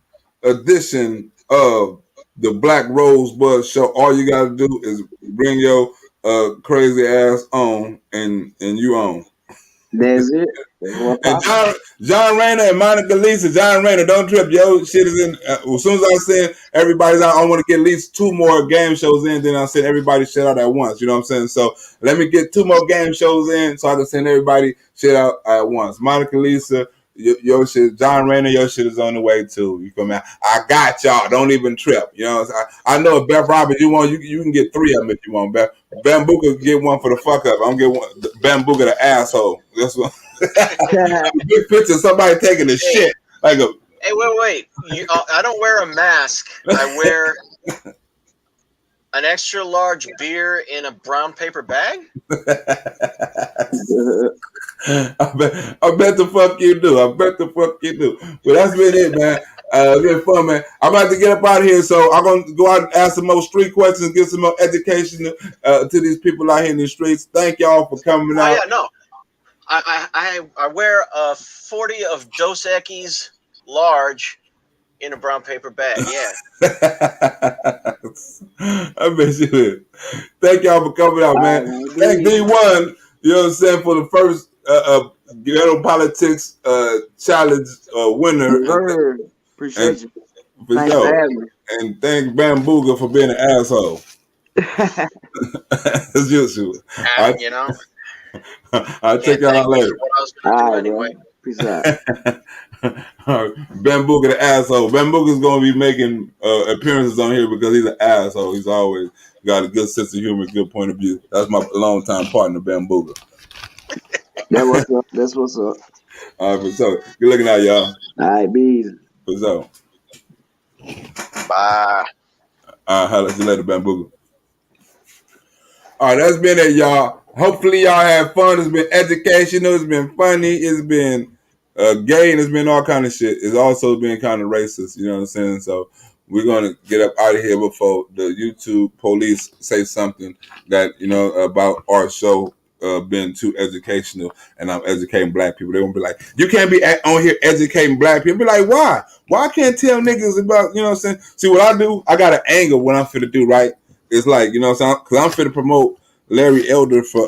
Speaker 1: edition of the Black Rosebud Show, all you gotta do is bring your crazy ass on and you on.
Speaker 3: That's it.
Speaker 1: And John Rayner and Monica Lisa. John Rayner, don't trip. Yo, shit is in. As soon as I send everybody's out, I want to get at least 2 more game shows in. Then I'll send everybody shit out at once. You know what I'm saying? So let me get 2 more game shows in so I can send everybody shit out at once. Monica Lisa, your shit. John Rayner, your shit is on the way too. You feel me? I got y'all. Don't even trip. You know what I'm saying? I know if Beth Roberts, you want, you can get 3 of them if you want. Bambuka get one for the fuck up. I'm gonna get one. Bambuka the asshole. That's what. Big picture of somebody taking a shit like a.
Speaker 2: Hey, wait! I don't wear a mask. I wear an extra large beer in a brown paper bag.
Speaker 1: I bet the fuck you do. But that's been it, man. It's been fun, man. I'm about to get up out of here, so I'm gonna go out and ask some more street questions, give some more education to these people out here in the streets. Thank y'all for coming out.
Speaker 2: Oh yeah, no. I wear a 40 of Dos Equis large in a brown paper bag. Yeah.
Speaker 1: I bet you did. Thank y'all for coming out, man. Thank D1, you know what I'm saying, for the first ghetto politics challenge winner.
Speaker 3: Appreciate you.
Speaker 1: For sure. And thank Bambuga for being an asshole. As usual.
Speaker 2: You know.
Speaker 1: I'll check y'all out later.
Speaker 2: What I was gonna do anyway.
Speaker 3: Peace out.
Speaker 1: Bambuka the asshole. Bambuka's gonna be making appearances on here because he's an asshole. He's always got a good sense of humor, good point of view. That's my longtime partner, Bambuka.
Speaker 3: That's what's up. That's what's up.
Speaker 1: All right, for so good looking out, y'all.
Speaker 3: All right, bees.
Speaker 1: For so.
Speaker 2: Bye.
Speaker 1: Holla at you later, Bambuka. All right, that's been it, y'all. Hopefully y'all had fun. It's been educational. It's been funny. It's been gay, and it's been all kind of shit. It's also been kind of racist. You know what I'm saying? So we're gonna get up out of here before the YouTube police say something that about our show being too educational, and I'm educating black people. They're gonna be like, you can't be on here educating black people. Be like, why? Why I can't tell niggas about what I'm saying? See what I do? I got an angle what I'm finna do, right? It's like, what I'm saying? Because I'm finna promote Larry Elder for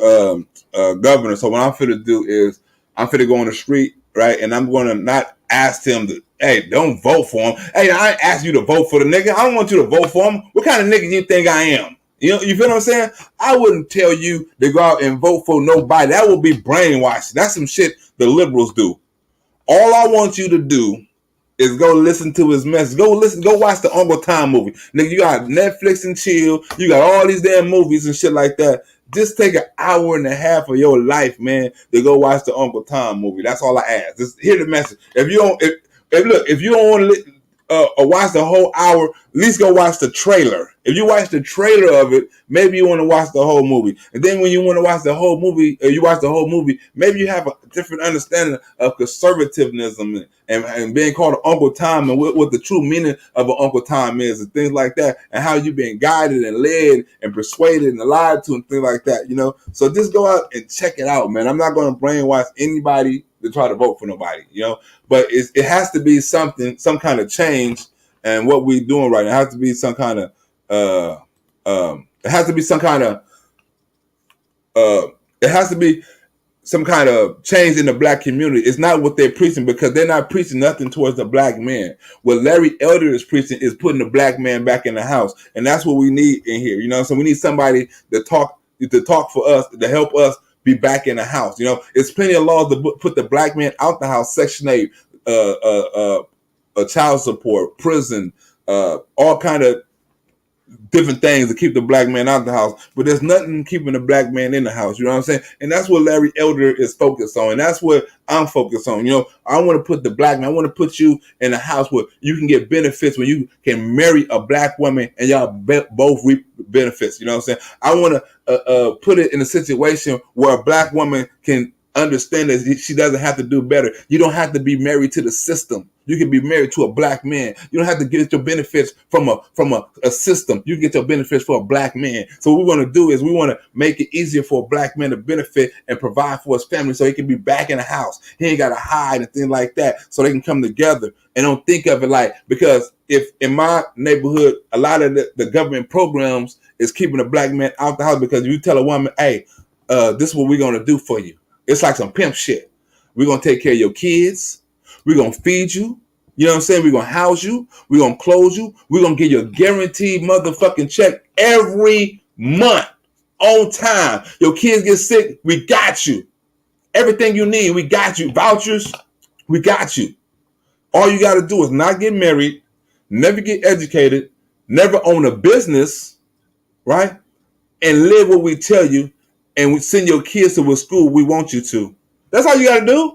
Speaker 1: governor. So what I'm finna do is I'm finna go on the street, right? And I'm gonna not ask him to, hey, don't vote for him. Hey, I ain't ask you to vote for the nigga. I don't want you to vote for him. What kind of nigga you think I am? You feel what I'm saying? I wouldn't tell you to go out and vote for nobody. That would be brainwashing. That's some shit the liberals do. All I want you to do is go listen to his message. Go watch the Uncle Tom movie. Nigga, you got Netflix and chill. You got all these damn movies and shit like that. Just take an hour and a half of your life, man, to go watch the Uncle Tom movie. That's all I ask. Just hear the message. If you don't want to watch the whole hour, at least go watch the trailer. If you watch the trailer of it, maybe you want to watch the whole movie. And then when you want to watch the whole movie, maybe you have a different understanding of conservatism and being called an Uncle Tom, and what the true meaning of an Uncle Tom is, and things like that, and how you've been guided and led and persuaded and lied to and things like that, So just go out and check it out, man. I'm not going to brainwash anybody to try to vote for nobody, but it has to be something, some kind of change. And what we're doing right now has to be some kind of some kind of change in the black community. It's not what they're preaching, because they're not preaching nothing towards the black man. What Larry Elder is preaching is putting the black man back in the house. And that's what we need in here. So we need somebody to talk for us, to help us be back in the house. It's plenty of laws to put the black man out the house. Section 8, child support, prison, all kind of different things to keep the black man out the house, but there's nothing keeping the black man in the house. You know what I'm saying? And that's what Larry Elder is focused on, and that's what I'm focused on. I want to put the black man, I want to put you in a house where you can get benefits, where you can marry a black woman and y'all both reap benefits. You know what I'm saying? I want to put it in a situation where a black woman can understand that she doesn't have to do better. You don't have to be married to the system. You can be married to a black man. You don't have to get your benefits from a system. You can get your benefits for a black man. So what we want to do is we want to make it easier for a black man to benefit and provide for his family, so he can be back in the house. He ain't got to hide and things like that, so they can come together. And don't think of it like, because if in my neighborhood, a lot of the government programs is keeping a black man out the house, because you tell a woman, hey, this is what we're going to do for you. It's like some pimp shit. We're going to take care of your kids. We're going to feed you. You know what I'm saying? We're going to house you. We're going to clothe you. We're going to give you a guaranteed motherfucking check every month on time. Your kids get sick, we got you. Everything you need, we got you. Vouchers, we got you. All you got to do is not get married, never get educated, never own a business, right? And live what we tell you, and we send your kids to a school we want you to. That's all you got to do.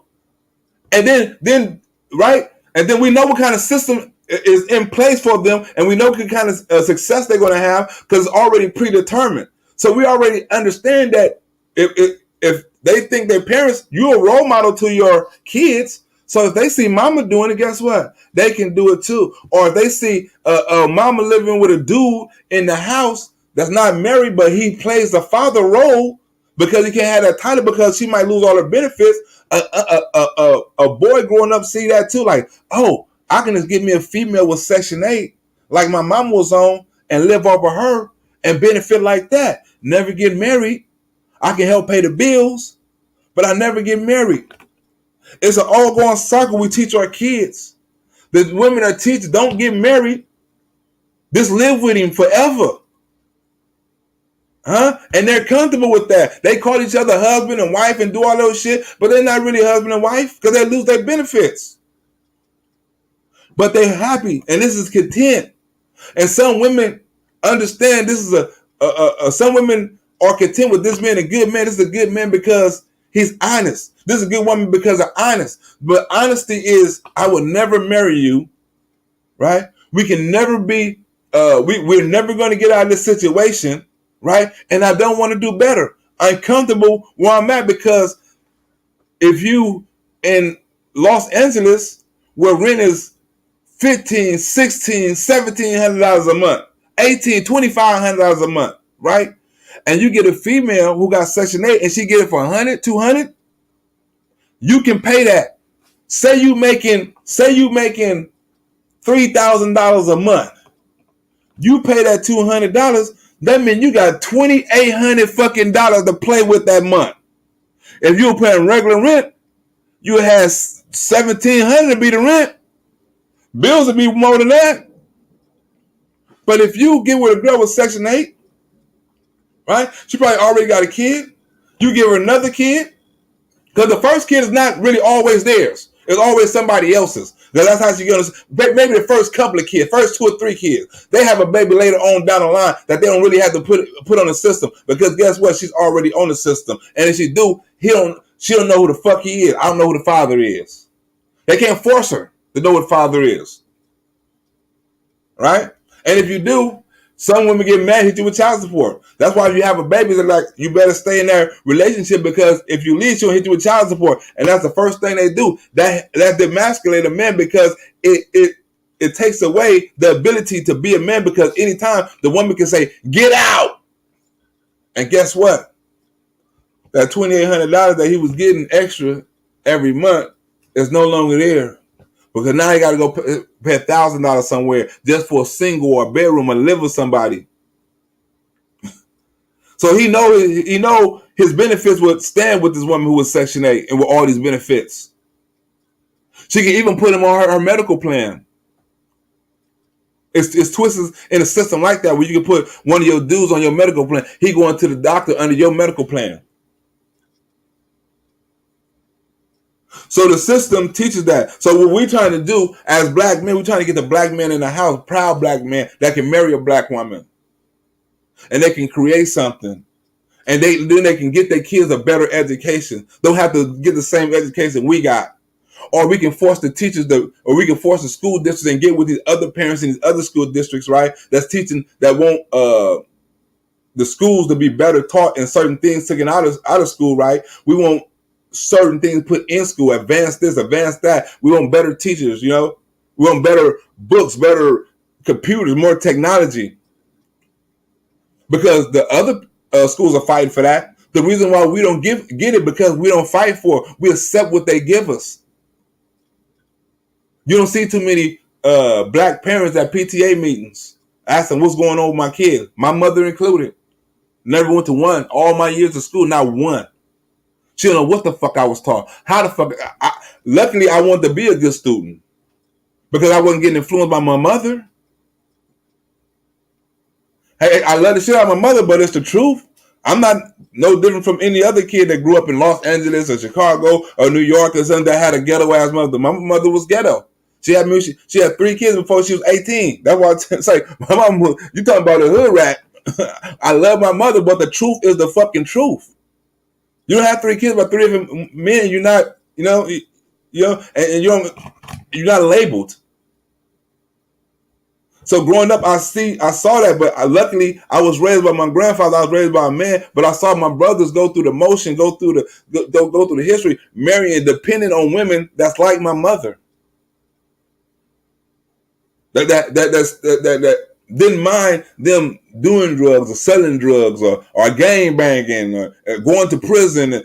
Speaker 1: And then, right? And then we know what kind of system is in place for them, and we know what kind of success they're going to have, because it's already predetermined. So we already understand that if they think their parents, you're a role model to your kids. So if they see mama doing it, guess what? They can do it too. Or if they see mama living with a dude in the house that's not married, but he plays the father role because he can't have that title, because she might lose all her benefits. A boy growing up see that too, like, oh, I can just get me a female with Section 8, like my mama was on, and live off of her and benefit like that. Never get married. I can help pay the bills, but I never get married. It's an all-going cycle we teach our kids. The women that teach, don't get married. Just live with him forever. Huh? And they're comfortable with that. They call each other husband and wife and do all those shit, but they're not really husband and wife because they lose their benefits. But they're happy, and this is content. And some women understand this is some women are content with this man a good man. This is a good man because he's honest. This is a good woman because of honest. But honesty is, I would never marry you, right? We can never be, we're never going to get out of this situation, right? And I don't want to do better. I'm comfortable where I'm at because if you in Los Angeles, where rent is $1,500, $1,600, $1,700 a month, $1,800, $2,500 a month, right? And you get a female who got Section 8 and she get it for $100, $200, you can pay that. Say you making $3,000 a month. You pay that $200, that means you got $2,800 fucking dollars to play with that month. If you were paying regular rent, you had $1,700 to be the rent. Bills would be more than that. But if you get with a girl with Section 8, right? She probably already got a kid. You give her another kid. Because the first kid is not really always theirs. It's always somebody else's. That's how she gonna. Maybe the first couple of kids, first 2 or 3 kids, they have a baby later on down the line that they don't really have to put on the system. Because guess what? She's already on the system. And if she do, she don't know who the fuck he is. I don't know who the father is. They can't force her to know what the father is. Right? And if you do, some women get mad, hit you with child support. That's why if you have a baby, they're like, you better stay in that relationship because if you leave, she'll hit you with child support. And that's the first thing they do. That demasculates a man because it takes away the ability to be a man because anytime the woman can say, get out. And guess what? That $2,800 that he was getting extra every month is no longer there. Because now he got to go pay $1,000 somewhere just for a single or a bedroom and live with somebody. So he know his benefits would stand with this woman who was Section 8 and with all these benefits. She can even put him on her medical plan. It's twists in a system like that where you can put one of your dudes on your medical plan. He going to the doctor under your medical plan. So the system teaches that. So what we're trying to do as black men, we're trying to get the black man in the house, proud black man that can marry a black woman. And they can create something. And then they can get their kids a better education. Don't have to get the same education we got. Or we can force the teachers or we can force the school districts and get with these other parents in these other school districts, right? That's teaching that want the schools to be better taught and certain things taken out of school, right? We want certain things put in school, advance this, advance that. We want better teachers, you know. We want better books, better computers, more technology. Because the other schools are fighting for that. The reason why we don't get it because we don't fight for it. We accept what they give us. You don't see too many black parents at PTA meetings asking what's going on with my kids. My mother included. Never went to one. All my years of school, not one. She don't know what the fuck I was taught. How the fuck? Luckily, I wanted to be a good student because I wasn't getting influenced by my mother. Hey, I love the shit out of my mother, but it's the truth. I'm not no different from any other kid that grew up in Los Angeles or Chicago or New York or something that had a ghetto ass mother. My mother was ghetto. She had 3 kids before she was 18. That's why I say my mom. You talking about a hood rat? I love my mother, but the truth is the fucking truth. You don't have 3 kids, but 3 of them men. You're not, and you're not labeled. So growing up, I saw that, but luckily I was raised by my grandfather. I was raised by a man, but I saw my brothers go through the motion, go through the history, marrying, depending on women that's like my mother. That didn't mind them doing drugs or selling drugs or gang banging or going to prison.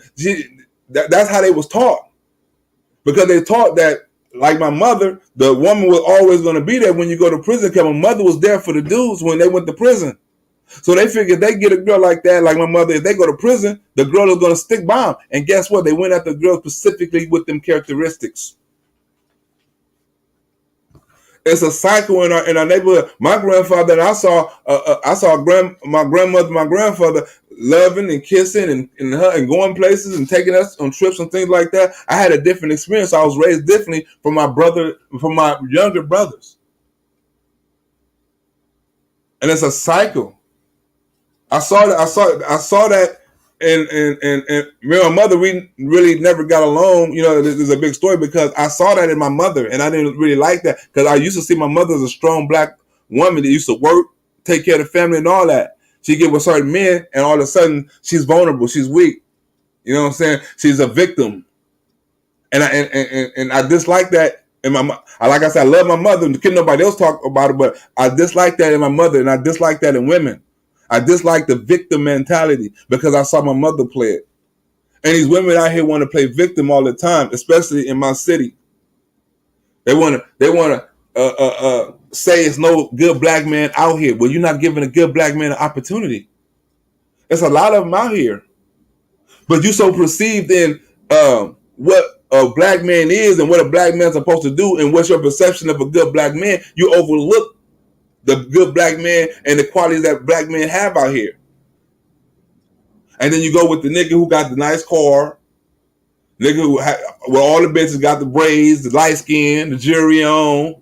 Speaker 1: That's how they was taught. Because they taught that, like my mother, the woman was always going to be there when you go to prison because my mother was there for the dudes when they went to prison. So they figured they get a girl like that, like my mother, if they go to prison, the girl is going to stick by them. And guess what? They went after the girl specifically with them characteristics. It's a cycle in our neighborhood. My grandfather and I saw my grandmother, my grandfather loving and kissing and going places and taking us on trips and things like that. I had a different experience. I was raised differently from my younger brothers, and it's a cycle. I saw that. And me and my mother, we really never got along. You know, there's a big story because I saw that in my mother, and I didn't really like that because I used to see my mother as a strong black woman that used to work, take care of the family, and all that. She get with certain men, and all of a sudden she's vulnerable, she's weak. You know what I'm saying? She's a victim, and I dislike that. And like I said, I love my mother. Can't nobody else talk about it, but I dislike that in my mother, and I dislike that in women. I dislike the victim mentality because I saw my mother play it. And these women out here want to play victim all the time, especially in my city. They want to say it's no good black man out here. Well, you're not giving a good black man an opportunity. There's a lot of them out here. But you so perceived in what a black man is and what a black man's supposed to do and what's your perception of a good black man, you overlook the good black man and the qualities that black men have out here. And then you go with the nigga who got the nice car, nigga who where all the bitches got the braids, the light skin, the jewelry on,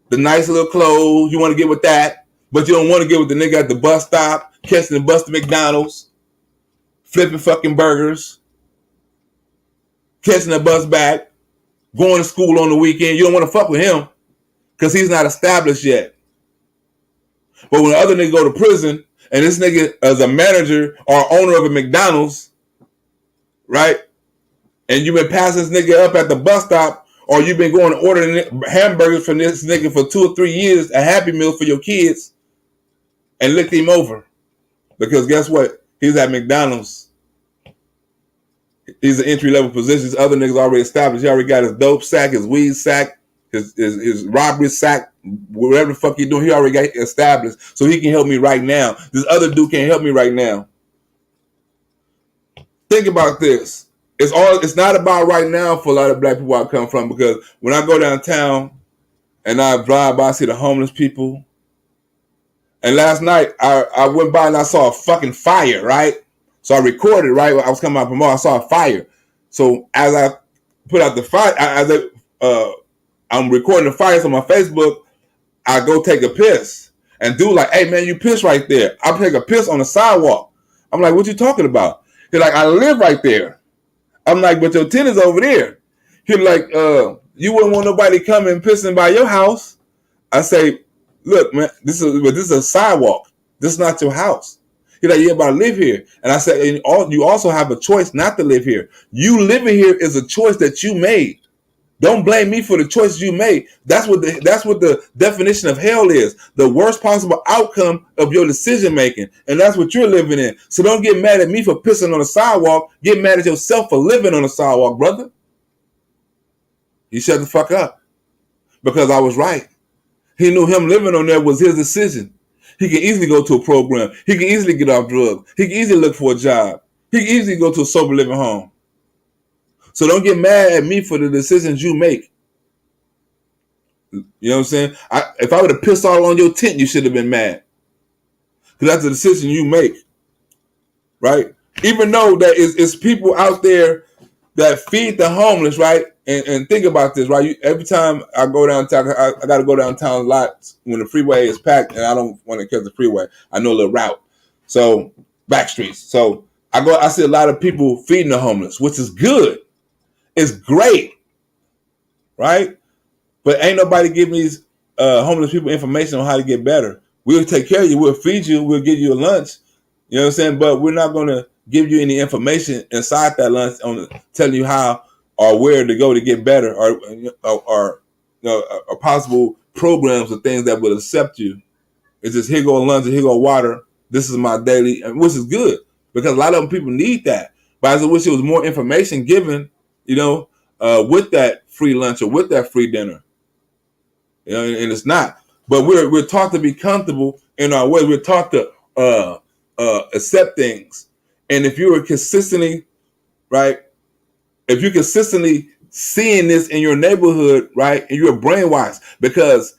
Speaker 1: the nice little clothes. You want to get with that, but you don't want to get with the nigga at the bus stop, catching the bus to McDonald's, flipping fucking burgers, catching the bus back, going to school on the weekend. You don't want to fuck with him because he's not established yet. But when the other nigga go to prison and this nigga is a manager or owner of a McDonald's, right? And you've been passing this nigga up at the bus stop, or you've been going to order hamburgers from this nigga for 2 or 3 years, a Happy Meal for your kids, and licked him over. Because guess what? He's at McDonald's. He's an entry-level position. This other nigga's already established. He already got his dope sack, his weed sack, his robbery sack, whatever the fuck he doing, he already got established. So he can help me right now. This other dude can't help me right now. Think about this. It's not about right now for a lot of black people where I come from, because when I go downtown and I drive by, I see the homeless people. And last night I went by and I saw a fucking fire, right? So I recorded, right? I was coming out from mall, I saw a fire. So as I put out the fire, I'm recording the fires on my Facebook, I go take a piss. And dude like, hey man, you piss right there. I take a piss on the sidewalk. I'm like, what you talking about? He's like, I live right there. I'm like, but your tenant's over there. He's like, you wouldn't want nobody coming pissing by your house. I say, look, man, this is a sidewalk. This is not your house. He's like, yeah, but I live here. And I said, and you also have a choice not to live here. You living here is a choice that you made. Don't blame me for the choices you made. That's what the definition of hell is. The worst possible outcome of your decision making. And that's what you're living in. So don't get mad at me for pissing on the sidewalk. Get mad at yourself for living on the sidewalk, brother. You shut the fuck up. Because I was right. He knew him living on there was his decision. He can easily go to a program. He can easily get off drugs. He can easily look for a job. He can easily go to a sober living home. So don't get mad at me for the decisions you make. You know what I'm saying? If I would have pissed all on your tent, you should have been mad. Because that's a decision you make. Right? Even though that it's people out there that feed the homeless, right? And think about this, right? Every time I go downtown, I got to go downtown a lot when the freeway is packed, and I don't want to catch the freeway. I know a little route. So, back streets. So, I see a lot of people feeding the homeless, which is good. It's great, right? But ain't nobody giving these homeless people information on how to get better. We'll take care of you. We'll feed you. We'll give you a lunch. You know what I'm saying? But we're not going to give you any information inside that lunch on telling you how or where to go to get better, or possible programs or things that would accept you. It's just here go lunch and here go water. This is my daily, which is good because a lot of them people need that. But I just wish there was more information given, with that free lunch or with that free dinner. And it's not. But we're taught to be comfortable in our way. We're taught to accept things. And if you were consistently, right, if you consistently seeing this in your neighborhood, right? And you're brainwashed because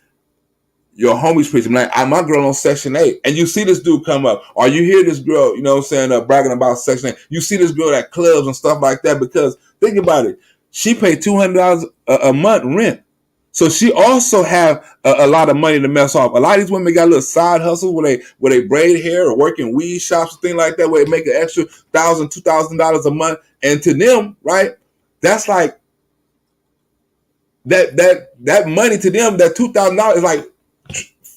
Speaker 1: your homies preaching. Like, my girl on Section 8. And you see this dude come up. Or you hear this girl, you know what I'm saying, bragging about Section 8. You see this girl at clubs and stuff like that because, think about it, she paid $200 a month rent. So she also have a lot of money to mess off. A lot of these women got little side hustles where they braid hair or work in weed shops and things like that where they make an extra $1,000, $2,000 a month. And to them, right, that's like that money to them, that $2,000 is like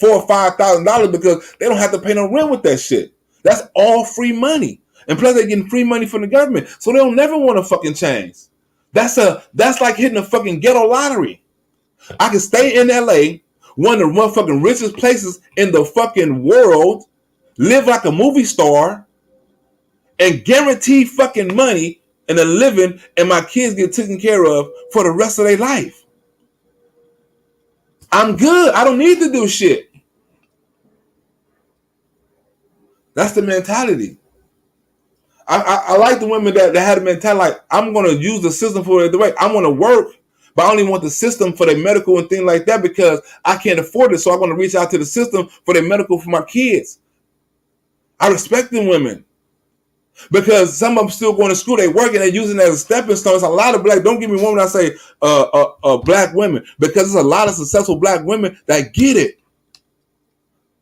Speaker 1: $4,000 or $5,000 because they don't have to pay no rent with that shit. That's all free money, and plus they're getting free money from the government, so they don't never want to fucking change. That's like hitting a fucking ghetto lottery. I can stay in LA, one of the motherfucking richest places in the fucking world, live like a movie star, and guarantee fucking money and a living, and my kids get taken care of for the rest of their life. I'm good. I don't need to do shit. That's the mentality. I like the women that had a mentality like, I'm going to use the system for the way. I want to work, but I only want the system for their medical and things like that because I can't afford it. So I'm going to reach out to the system for their medical for my kids. I respect them women because some of them still going to school. They working. They're using it as a stepping stone. It's a lot of black. Don't get me wrong when I say black women, because there's a lot of successful black women that get it.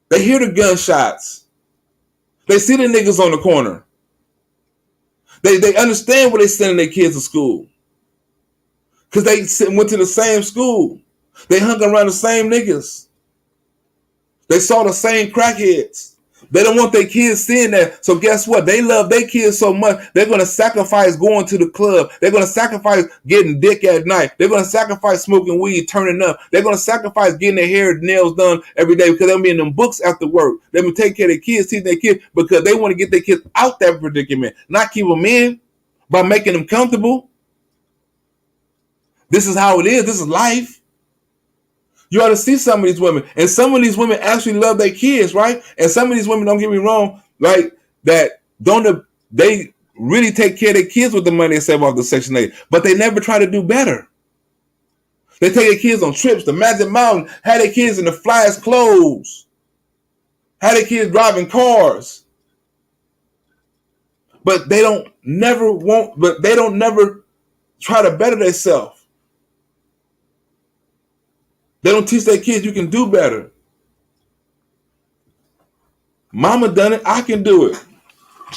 Speaker 1: They hear the gunshots. They see the niggas on the corner. They understand where they sending their kids to school. Because they went to the same school. They hung around the same niggas. They saw the same crackheads. They don't want their kids seeing that. So guess what? They love their kids so much, they're going to sacrifice going to the club. They're going to sacrifice getting dick at night. They're going to sacrifice smoking weed, turning up. They're going to sacrifice getting their hair and nails done every day because they'll be in them books after work. They're going to take care of their kids, teach their kids, because they want to get their kids out that predicament, not keep them in by making them comfortable. This is how it is. This is life. You ought to see some of these women. And some of these women actually love their kids, right? And some of these women, don't get me wrong, right, that they really take care of their kids with the money they save off the Section 8. But they never try to do better. They take their kids on trips to Magic Mountain, have their kids in the flyest clothes, have their kids driving cars. But they don't never try to better themselves. They don't teach their kids you can do better. Mama done it. I can do it.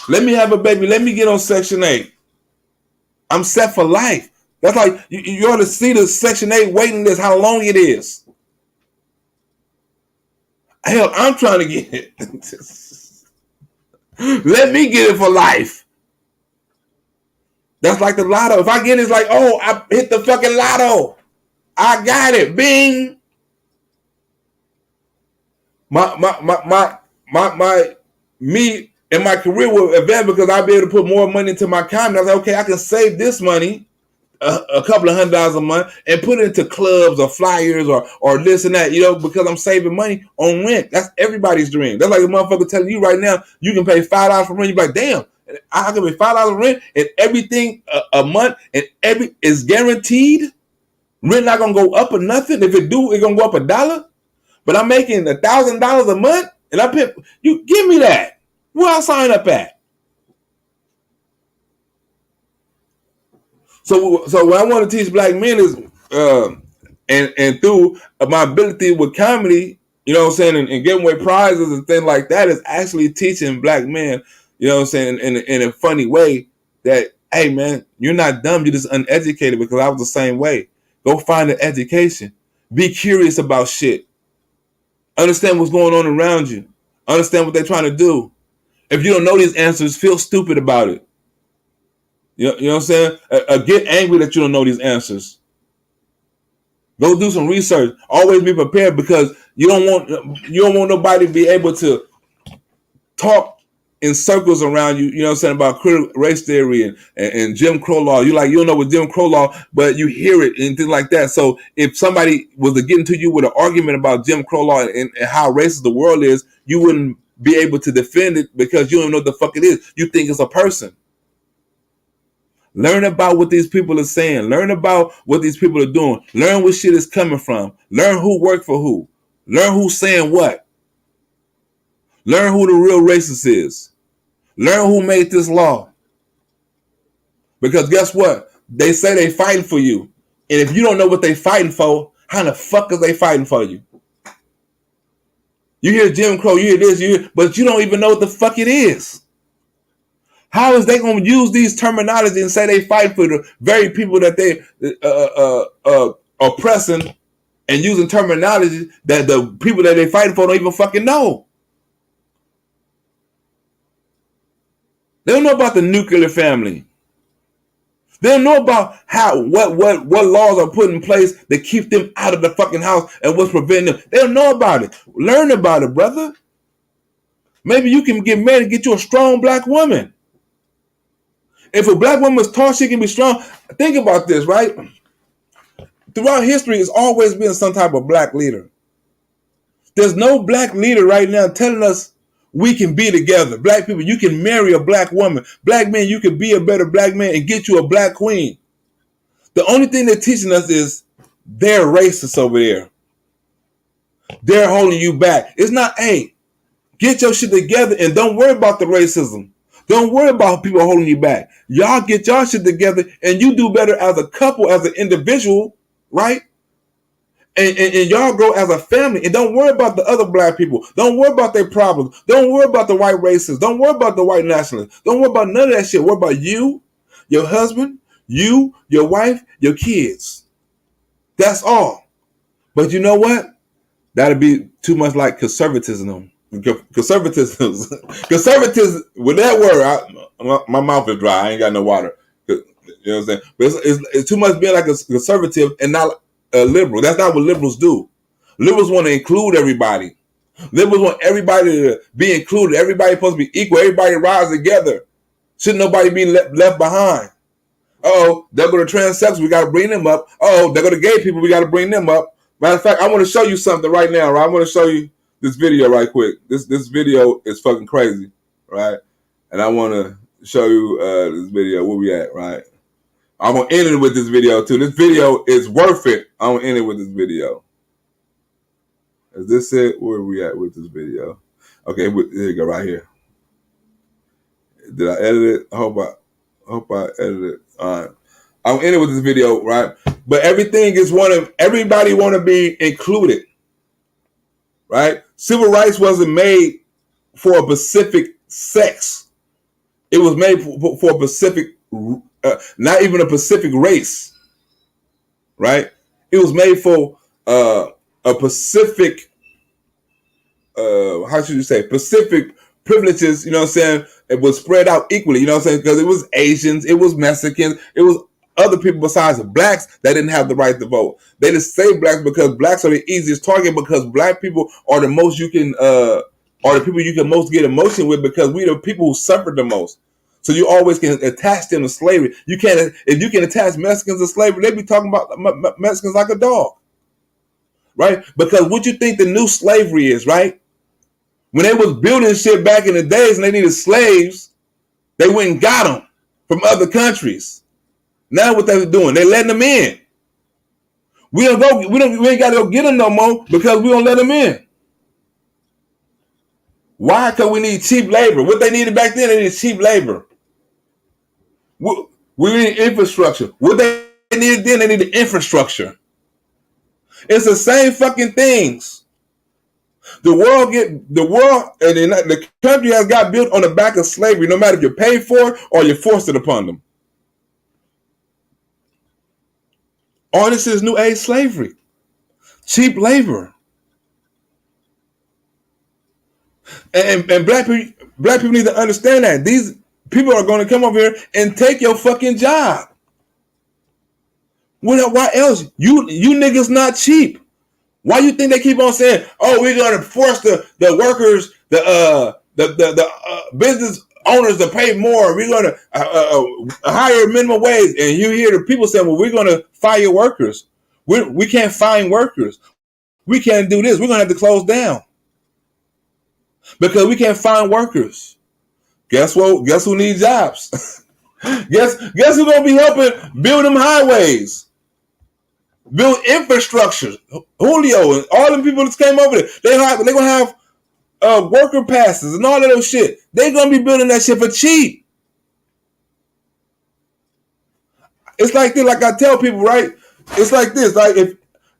Speaker 1: Let me have a baby. Let me get on Section 8. I'm set for life. That's like, you ought to see the Section 8 waiting list, how long it is. Hell, I'm trying to get it. Let me get it for life. That's like the lotto. If I get it, it's like, oh, I hit the fucking lotto. I got it. Bing. Me and my career will advance because I'll be able to put more money into my comedy. I was like, okay, I can save this money, a couple of $100 a month, and put it into clubs or flyers or this and that, because I'm saving money on rent. That's everybody's dream. That's like a motherfucker telling you right now, you can pay $5 for rent. You're like, damn, I can pay $5 for rent and everything a month, and is guaranteed. Rent not gonna go up or nothing. If it do, it's gonna go up $1. But I'm making $1,000 a month, and I pay. You give me that. Where I sign up at? So what I want to teach black men is, and through my ability with comedy, and giving away prizes and things like that, is actually teaching black men, in a funny way that, hey man, you're not dumb, you're just uneducated, because I was the same way. Go find an education. Be curious about shit. Understand what's going on around you. Understand what they're trying to do. If you don't know these answers, feel stupid about it. You know what I'm saying? Get angry that you don't know these answers. Go do some research. Always be prepared, because you don't want nobody to be able to talk in circles around you, about critical race theory and Jim Crow law. You don't know what Jim Crow law, but you hear it and things like that. So if somebody was to get into you with an argument about Jim Crow law and how racist the world is, you wouldn't be able to defend it because you don't know what the fuck it is. You think it's a person. Learn about what these people are saying. Learn about what these people are doing. Learn where shit is coming from. Learn who worked for who. Learn who's saying what. Learn who the real racist is. Learn who made this law. Because guess what? They say they fighting for you. And if you don't know what they fighting for, how the fuck is they fighting for you? You hear Jim Crow, you hear this, but you don't even know what the fuck it is. How is they going to use these terminology and say they fight for the very people that they oppressing and using terminology that the people that they fighting for don't even fucking know? They don't know about the nuclear family. They don't know about what laws are put in place that keep them out of the fucking house and what's preventing them. They don't know about it. Learn about it, brother. Maybe you can get married and get you a strong black woman. If a black woman is taught she can be strong, think about this, right? Throughout history, it's always been some type of black leader. There's no black leader right now telling us we can be together. Black people, you can marry a black woman. Black men, you can be a better black man and get you a black queen. The only thing they're teaching us is they're racist over there. They're holding you back. It's not, hey, get your shit together and don't worry about the racism. Don't worry about people holding you back. Y'all get y'all shit together and you do better as a couple, as an individual, right? And y'all grow as a family. And don't worry about the other black people. Don't worry about their problems. Don't worry about the white racists. Don't worry about the white nationalists. Don't worry about none of that shit. Worry about you, your husband, you, your wife, your kids. That's all. But you know what? That'd be too much like conservatism. Conservatism, with that word, my mouth is dry. I ain't got no water. You know what I'm saying? But it's too much being like a conservative and not a liberal. That's not what liberals do. Liberals want to include everybody. Liberals want everybody to be included. Everybody supposed to be equal. Everybody rise together. Shouldn't nobody be left behind. Oh, there go to transsexuals. We got to bring them up. Oh, there go to gay people. We got to bring them up. Matter of fact, I want to show you something right now. Right? I want to show you this video right quick. This video is fucking crazy, right? And I want to show you this video. Where we at, right? I'm going to end it with this video, too. This video is worth it. I'm going to end it with this video. Is this it? Where are we at with this video? Okay, here you go, right here. Did I edit it? I hope I edited it. All right. I'm going to end it with this video, right? But everybody want to be included, right? Civil rights wasn't made for a specific sex. It was made for a specific, not even a specific race, right? It was made for a specific, how should you say, specific privileges, you know what I'm saying? It was spread out equally, you know what I'm saying? Because it was Asians, it was Mexicans, it was other people besides the blacks that didn't have the right to vote. They just say blacks because blacks are the easiest target, because black people are the most you can, are the people you can most get emotion with, because we the people who suffered the most. So you always can attach them to slavery. You can't, if you can attach Mexicans to slavery, they be talking about Mexicans like a dog, right? Because what you think the new slavery is, right? When they was building shit back in the days and they needed slaves, they went and got them from other countries. Now what they're doing, they letting them in. We ain't got to go get them no more because we don't let them in. Why? Because we need cheap labor. What they needed back then, they needed cheap labor. We need infrastructure. What they needed then, they needed infrastructure. It's the same fucking things. The world and the country has got built on the back of slavery, no matter if you're paid for it or you're forced it upon them. All this is new age slavery. Cheap labor. And black people need to understand that. These people are going to come over here and take your fucking job. Why else? You niggas not cheap. Why you think they keep on saying, oh, we're going to force the workers, the business owners to pay more. We're going to hire minimum wage. And you hear the people saying, well, we're going to fire workers. We can't find workers. We can't do this. We're going to have to close down because we can't find workers. Guess what? Guess who needs jobs? Guess who's gonna be helping build them highways, build infrastructure? Julio and all them people that came over there. They're gonna have worker passes and all of those shit. They're gonna be building that shit for cheap. It's like this. Like I tell people, right? It's like this. Like if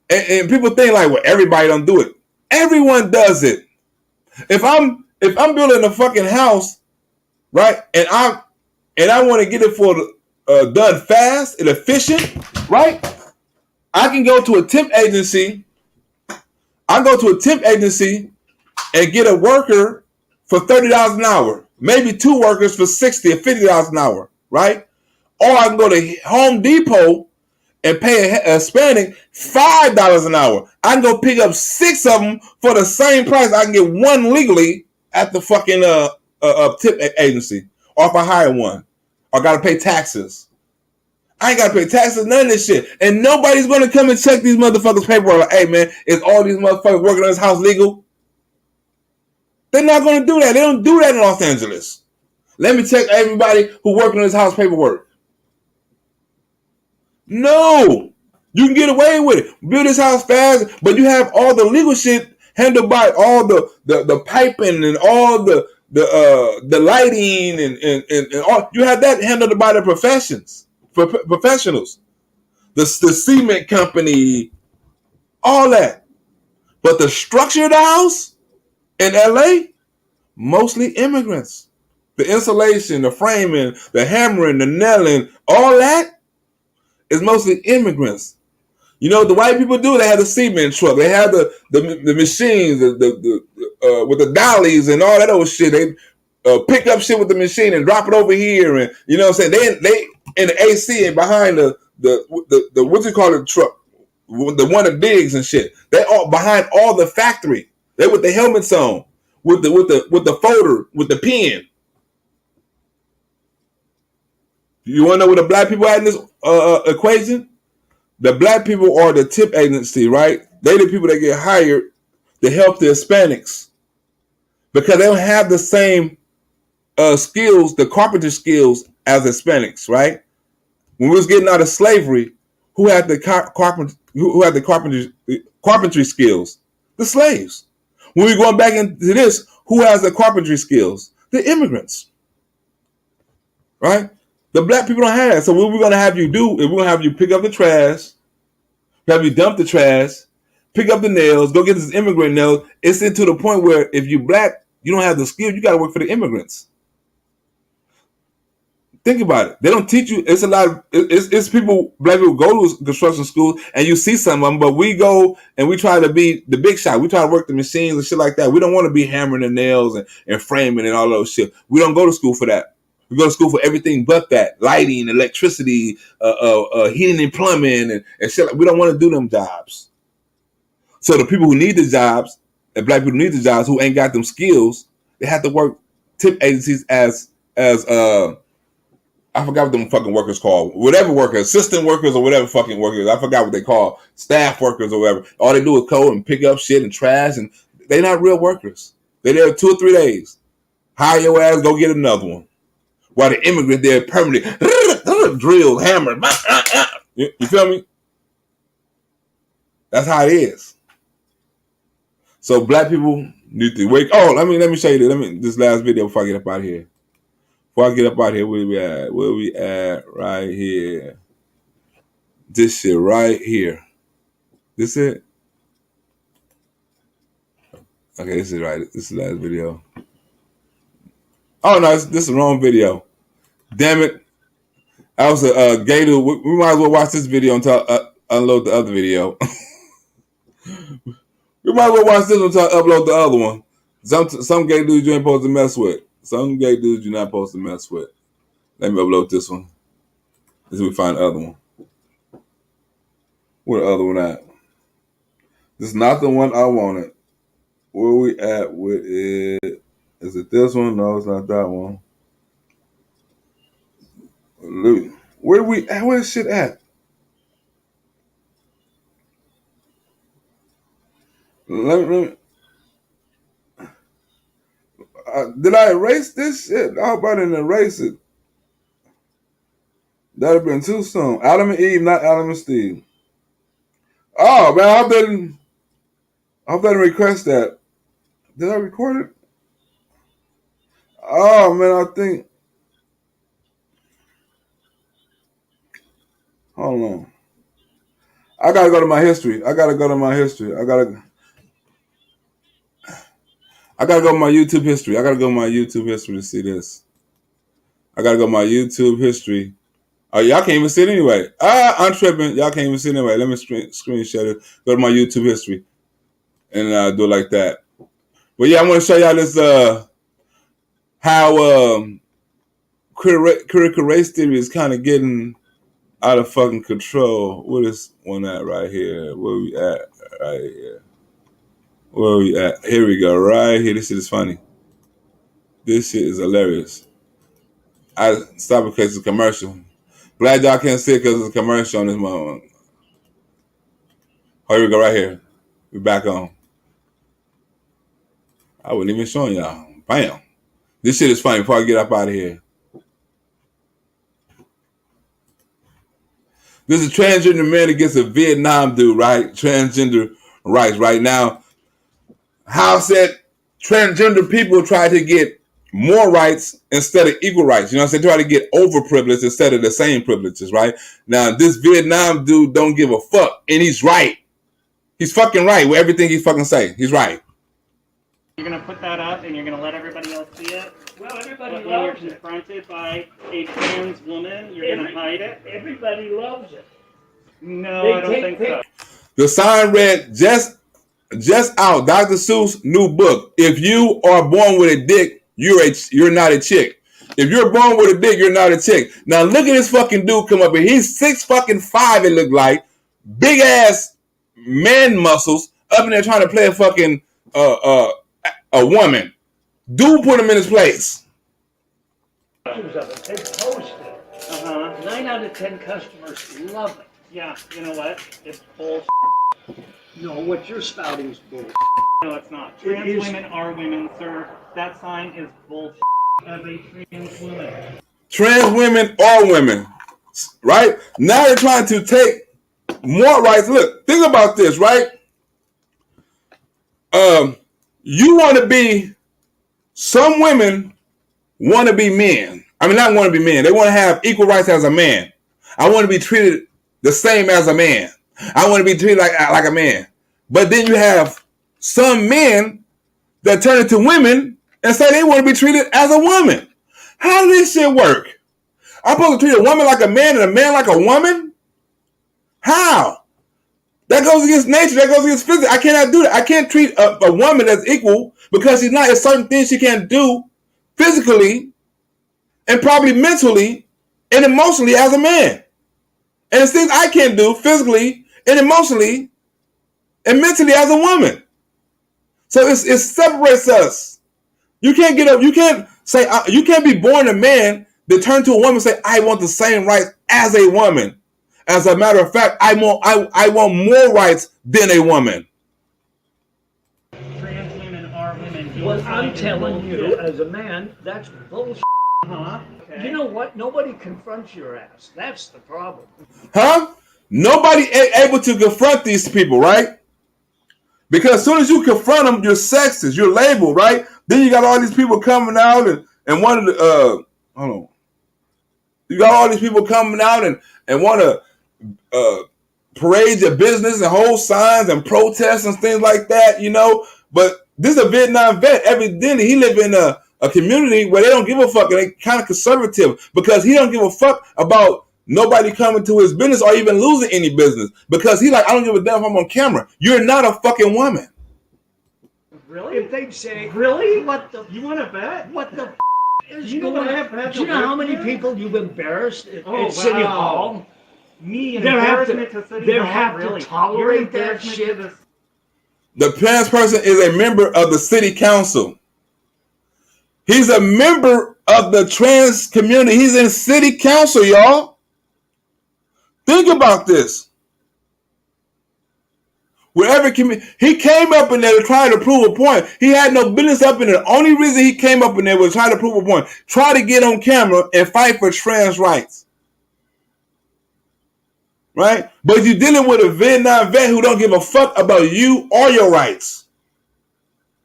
Speaker 1: and people think like, well, everybody don't do it. Everyone does it. If I'm building a fucking house, right, and I want to get it for done fast and efficient, right? I can go to a temp agency. I go to a temp agency and get a worker for $30 an hour, maybe 2 workers for $60 or $50 an hour, right? Or I can go to Home Depot and pay a Hispanic $5 an hour. I can go pick up 6 of them for the same price. I can get one legally at the fucking tip agency, or if I hire one, or gotta pay taxes. I ain't gotta pay taxes, none of this shit, and nobody's gonna come and check these motherfuckers' paperwork. Like, hey man, is all these motherfuckers working on this house legal? They're not gonna do that. They don't do that in Los Angeles. Let me check everybody who working on this house paperwork. No, you can get away with it. Build this house fast, but you have all the legal shit handled by all the piping and all the lighting and all. You have that handled by the professionals, the cement company, all that. But the structure of the house in LA, mostly immigrants. The insulation, the framing, the hammering, the nailing, all that is mostly immigrants. You know, the white people do. They have the cement truck. They have the machines, with the dollies and all that old shit. They pick up shit with the machine and drop it over here, and you know what I'm saying. They in the AC and behind the what you call it truck, the one that digs and shit. They all behind all the factory. They with the helmets on, with the folder, with the pen. You want to know what the black people had in this equation? The black people are the tip agency, right? They the people that get hired to help the Hispanics because they don't have the same skills, the carpenter skills as Hispanics, right? When we was getting out of slavery, who had the carpentry skills? The slaves. When we going back into this, who has the carpentry skills? The immigrants, right? The black people don't have that. So what we're going to have you do is we're going to have you pick up the trash, have you dump the trash, pick up the nails, go get this immigrant nails. It's into the point where if you black, you don't have the skill, you got to work for the immigrants. Think about it. They don't teach you. It's a lot of, it's people, black people go to construction school and you see some of them, but we go and we try to be the big shot. We try to work the machines and shit like that. We don't want to be hammering the nails and framing and all those shit. We don't go to school for that. We go to school for everything but that. Lighting, electricity, heating and plumbing and shit. We don't want to do them jobs. So the people who need the jobs, and black people who need the jobs who ain't got them skills, they have to work tip agencies as I forgot what them fucking workers called. Whatever workers, assistant workers or whatever fucking workers. I forgot what they call. Staff workers or whatever. All they do is go and pick up shit and trash, and they're not real workers. They're there 2 or 3 days. Hire your ass, go get another one. While the immigrant there permanently drilled, hammered. You feel me? That's how it is. So black people need to wake. Oh, let me show you this. This last video before I get up out of here. Before I get up out of here, where we at? Where we at? Right here. This shit right here. This it? Okay, this is right. This is the last video. Oh no, this is the wrong video. Damn it. I was a gay dude. We might as well watch this video until I unload the other video. We might as well watch this until I upload the other one. Some gay dudes you ain't supposed to mess with. Some gay dudes you're not supposed to mess with. Let me upload this one. Let's see if we find the other one. Where the other one at? This is not the one I wanted. Where we at with it? Is it this one? No, it's not that one. Where we at? Where's shit at? Let me did I erase this shit? How about I didn't erase it? That'd have been too soon. Adam and Eve, not Adam and Steve. Oh man, I didn't request that. Did I record it? Oh man, I think. Hold on. I gotta go to my history. I gotta go to my YouTube history. I gotta go to my YouTube history to see this. I gotta go to my YouTube history. Oh, y'all can't even see it anyway. I'm tripping. Y'all can't even see it anyway. Let me screenshot it. Go to my YouTube history and do it like that. But yeah, I want to show y'all this how critical race theory is kind of getting out of fucking control. What is one at right here? Where we at right here? Where we at? Here we go, right here. This shit is funny. This shit is hilarious. I stopped because it's a commercial. Glad y'all can't see it because it's a commercial on this moment. Oh, here we go, right here. We back on. I wasn't even showing y'all. Bam. This shit is funny before I get up out of here. This is a transgender man against a Vietnam dude, right? Transgender rights. Right now, how said transgender people try to get more rights instead of equal rights. You know what I'm saying? Try to get overprivileged instead of the same privileges, right? Now, this Vietnam dude don't give a fuck. And he's right. He's fucking right with everything he fucking say. He's right.
Speaker 14: You're going to put that up and you're going to let everybody else see it? Well, everybody loves it. When you're confronted by a trans woman, you're going to hide it? Everybody loves it. No, I don't think so.
Speaker 1: The sign read, just out, Dr. Seuss' new book. If you are born with a dick, you're not a chick. If you're born with a dick, you're not a chick. Now look at this fucking dude come up here. He's 6'5", it looked like. Big ass man muscles up in there trying to play a fucking a woman. Dude put him in his place.
Speaker 14: They post it. 9 out of 10 customers love it. Yeah, you know what? It's bullshit. No, what you're spouting is bullshit. No, it's not. Trans women are women, sir. That sign is bullshit. As a trans woman. Trans women
Speaker 1: are women. Right? Now they're trying to take more rights. Look, think about this, right? You want to be, some women want to be men. I mean, not want to be men. They want to have equal rights as a man. I want to be treated the same as a man. I want to be treated like a man. But then you have some men that turn into women and say they want to be treated as a woman. How does this shit work? I'm supposed to treat a woman like a man and a man like a woman? How? That goes against nature. That goes against physics. I cannot do that. I can't treat a woman as equal because she's not. There's certain things she can't do physically and probably mentally and emotionally as a man. And it's things I can't do physically and emotionally and mentally as a woman. So it separates us. You can't get up. You can't say, you can't be born a man that turn to a woman and say, I want the same rights as a woman. As a matter of fact, I want more rights than a woman.
Speaker 14: Trans women are women. Well, I'm telling you, as a man, that's bullshit. Okay. You know what? Nobody confronts your ass. That's the problem.
Speaker 1: Huh? Nobody able to confront these people, right? Because as soon as you confront them, you're sexist, you're labeled, right? Then you got all these people coming out and want to, hold on. You got all these people coming out and want to parade your business and hold signs and protests and things like that, you know? But this is a Vietnam vet. Evidently, he live in a community where they don't give a fuck and they kind of conservative because he don't give a fuck about nobody coming to his business or even losing any business because he like, I don't give a damn if I'm on camera. You're not a fucking woman.
Speaker 14: Really? If they'd say, really? What the? You want to bet? What the is going on? Do you know how many people you've embarrassed at City Hall? Me, an embarrassment to City Hall? They have to tolerate that shit.
Speaker 1: The trans person is a member of the city council. He's a member of the trans community. He's in city council, y'all. Think about this. Wherever he came up in there to try to prove a point. He had no business up in there. The only reason he came up in there was trying to prove a point. Try to get on camera and fight for trans rights. right? But you're dealing with a Vietnam vet who don't give a fuck about you or your rights.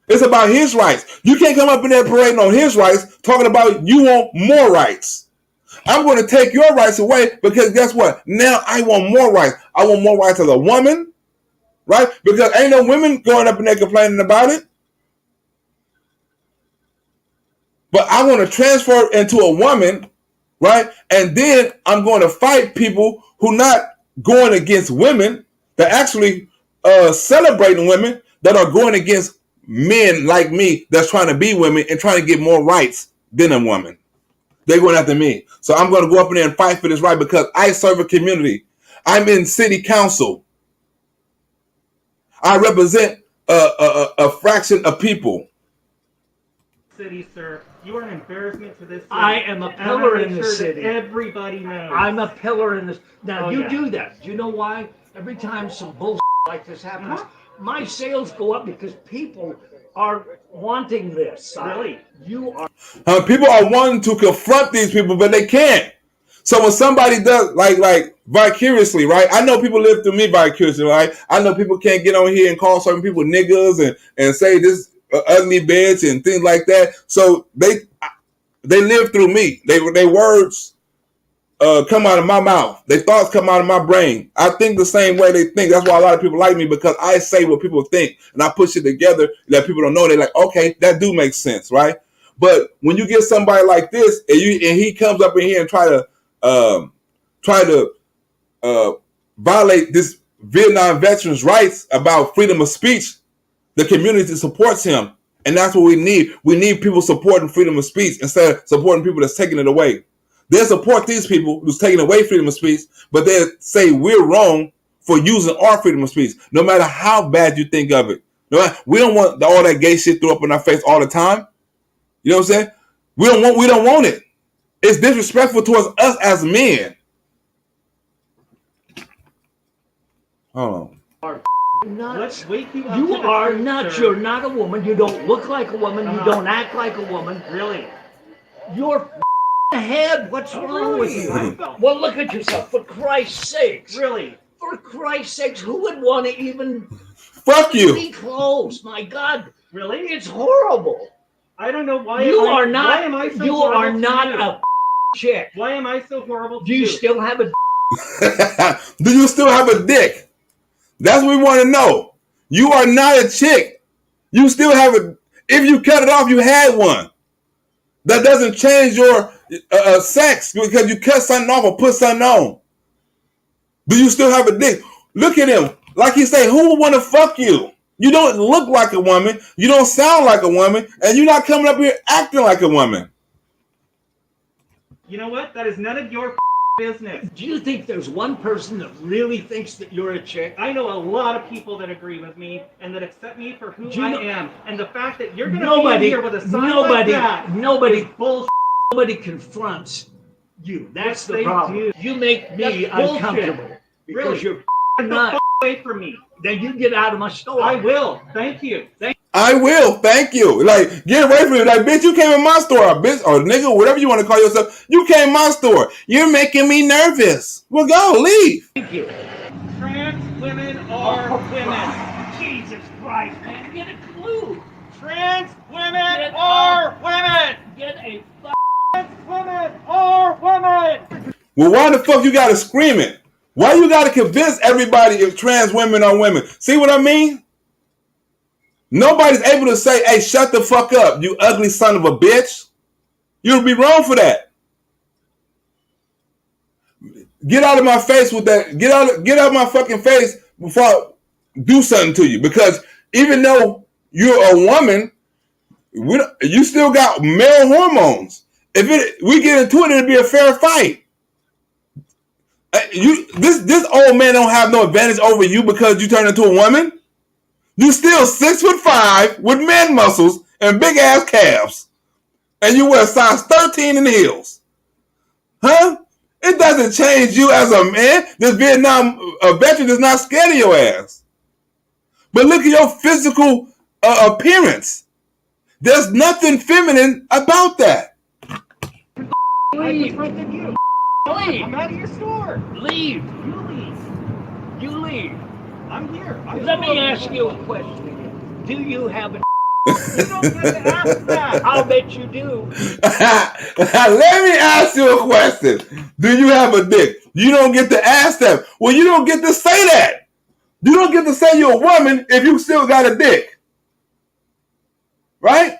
Speaker 1: It's about his rights. You can't come up in there parading on his rights, talking about you want more rights. I'm going to take your rights away because guess what? Now I want more rights. I want more rights as a woman, right? Because ain't no women going up in there complaining about it. But I want to transfer into a woman, right? And then I'm going to fight people who not going against women, that actually celebrating women, that are going against men like me that's trying to be women and trying to get more rights than a woman. They're going after me. So I'm going to go up in there and fight for this right because I serve a community. I'm in city council. I represent a fraction of people.
Speaker 15: City, sir. You are an embarrassment to this city.
Speaker 14: I am a pillar in the city.
Speaker 15: Everybody knows.
Speaker 14: I'm a pillar in this. Now, you
Speaker 15: yeah.
Speaker 14: do that. Do you know why? Every time some bullshit like this happens, my sales go up because people are wanting this.
Speaker 15: Really?
Speaker 14: You are.
Speaker 1: People are wanting to confront these people, but they can't. So when somebody does, like vicariously, right? I know people live through me vicariously, right? I know people can't get on here and call certain people niggas and say this ugly bitch and things like that. So they live through me. They words come out of my mouth. Their thoughts come out of my brain. I think the same way they think. That's why a lot of people like me, because I say what people think and I push it together that people don't know. They're like, okay, that do make sense, right? But when you get somebody like this and he comes up in here and try to violate this Vietnam veterans' rights about freedom of speech, the community supports him. And that's what we need. We need people supporting freedom of speech instead of supporting people that's taking it away. They'll support these people who's taking away freedom of speech, but they'll say we're wrong for using our freedom of speech, no matter how bad you think of it. We don't want all that gay shit thrown up in our face all the time. You know what I'm saying? We don't want it. It's disrespectful towards us as men. Hold on.
Speaker 14: Nuts.
Speaker 15: You
Speaker 14: are nuts. You're not a woman. You don't look like a woman. You don't act like a woman.
Speaker 15: Really?
Speaker 14: You're head. What's wrong with you? Well, look at yourself. For Christ's sakes.
Speaker 15: Really?
Speaker 14: For Christ's sakes, who would want to even
Speaker 1: fuck you?
Speaker 14: Be close. My God.
Speaker 15: Really?
Speaker 14: It's horrible.
Speaker 15: I don't know why.
Speaker 14: You
Speaker 15: why
Speaker 14: are not.
Speaker 15: am I so
Speaker 14: you
Speaker 15: horrible
Speaker 14: are
Speaker 15: to
Speaker 14: not
Speaker 15: you?
Speaker 14: a chick.
Speaker 15: Why am I so horrible to
Speaker 14: Do you still have a?
Speaker 1: Do you still have a dick? That's what we want to know. You are not a chick. You still have a. If you cut it off, you had one. That doesn't change your sex because you cut something off or put something on. Do you still have a dick? Look at him. Like he say, who would want to fuck you? You don't look like a woman. You don't sound like a woman. And you're not coming up here acting like a woman.
Speaker 15: You know what? That is none of your business.
Speaker 14: Do you think there's one person that really thinks that you're a chick?
Speaker 15: I know a lot of people that agree with me and that accept me for who I am. And the fact that you're going to be here with a sign like that is bullshit.
Speaker 14: Nobody confronts you. That's the
Speaker 15: they
Speaker 14: problem.
Speaker 15: do.
Speaker 14: You make me
Speaker 15: That's bullshit.
Speaker 14: uncomfortable. Because
Speaker 15: Really?
Speaker 14: you're
Speaker 15: Get the
Speaker 14: nuts.
Speaker 15: away from me.
Speaker 14: Then you get out of my store.
Speaker 15: I will. Thank you.
Speaker 1: I will. Thank you. Like, get away from me. Like, bitch, you came in my store, bitch, or nigga, whatever you want to call yourself. You came in my store. You're making me nervous. Well, go, leave.
Speaker 14: Thank you.
Speaker 15: Trans women are women.
Speaker 14: Jesus Christ, man. Get a clue.
Speaker 15: Trans women are women.
Speaker 14: Get a
Speaker 15: Trans women are women.
Speaker 1: Well, why the fuck you gotta scream it? Why you gotta convince everybody if trans women are women? See what I mean? Nobody's able to say, hey, shut the fuck up, you ugly son of a bitch. You'd be wrong for that. Get out of my face with that. Get out of my fucking face before I do something to you. Because even though you're a woman, you still got male hormones. If we get into it, it'll be a fair fight. This old man don't have no advantage over you because you turn into a woman. You still 6'5" with man muscles and big ass calves, and you wear size 13 in the heels, huh? It doesn't change you as a man. This Vietnam veteran is not scared of your ass. But look at your physical appearance. There's nothing feminine about that.
Speaker 14: Leave.
Speaker 15: Leave.
Speaker 14: I'm
Speaker 15: out of your store.
Speaker 14: Leave.
Speaker 15: You leave.
Speaker 14: you leave?
Speaker 15: I'm here.
Speaker 14: Let me ask you a question again. Do you have a
Speaker 15: You don't get to ask that.
Speaker 14: I'll bet you do.
Speaker 1: Let me ask you a question. Do you have a dick? You don't get to ask that. Well, you don't get to say that. You don't get to say you're a woman if you still got a dick. Right?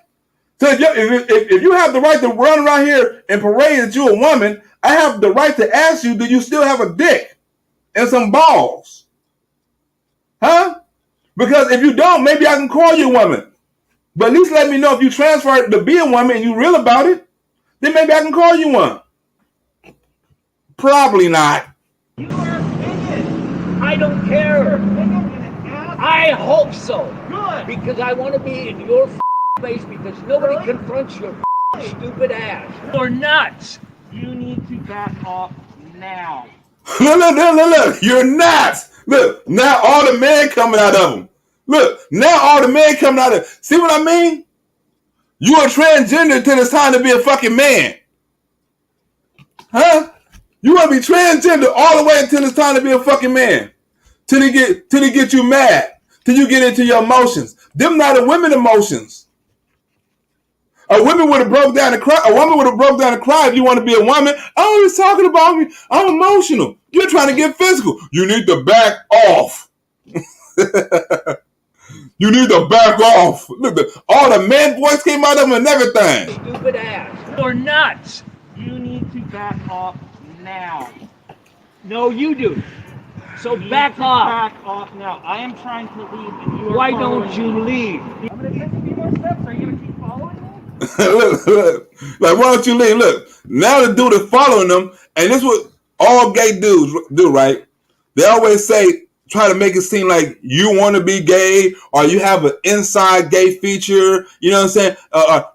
Speaker 1: So if you have the right to run around here and parade that you're a woman, I have the right to ask you, do you still have a dick and some balls? Huh? Because if you don't, maybe I can call you a woman. But at least let me know if you transferred to be a woman and you real about it. Then maybe I can call you one. Probably not.
Speaker 14: You are opinion. I don't care. I hope so.
Speaker 15: Good.
Speaker 14: Because I want to be in your face because nobody confronts your stupid ass. You're nuts.
Speaker 15: You need to back off now.
Speaker 1: Look. You're nuts. Look, now all the men coming out of them. Look, now all the men coming out of. See what I mean? You are transgender until it's time to be a fucking man. Huh? You want to be transgender all the way until it's time to be a fucking man. Till they get you mad. Till you get into your emotions. Them not the women emotions. A woman would have broke down and cry. A woman would have broke down and cried if you want to be a woman. Oh, he's talking about me. I'm emotional. You're trying to get physical. You need to back off. You need to back off. Look, all the man voice came out of them and everything.
Speaker 14: Stupid ass. You're nuts.
Speaker 15: You need to back off now.
Speaker 14: No, you do. So
Speaker 15: You
Speaker 14: back
Speaker 15: need to
Speaker 14: off.
Speaker 15: Back off now. I am trying to leave and you are
Speaker 14: Why
Speaker 15: following
Speaker 14: don't you
Speaker 15: me.
Speaker 14: leave?
Speaker 15: I'm going to take a few more steps. Are you going to keep following me?
Speaker 1: Look. Like, why don't you leave? Look, now the dude is following them, and this is what all gay dudes do, right? They always say, try to make it seem like you want to be gay, or you have an inside gay feature, you know what I'm saying?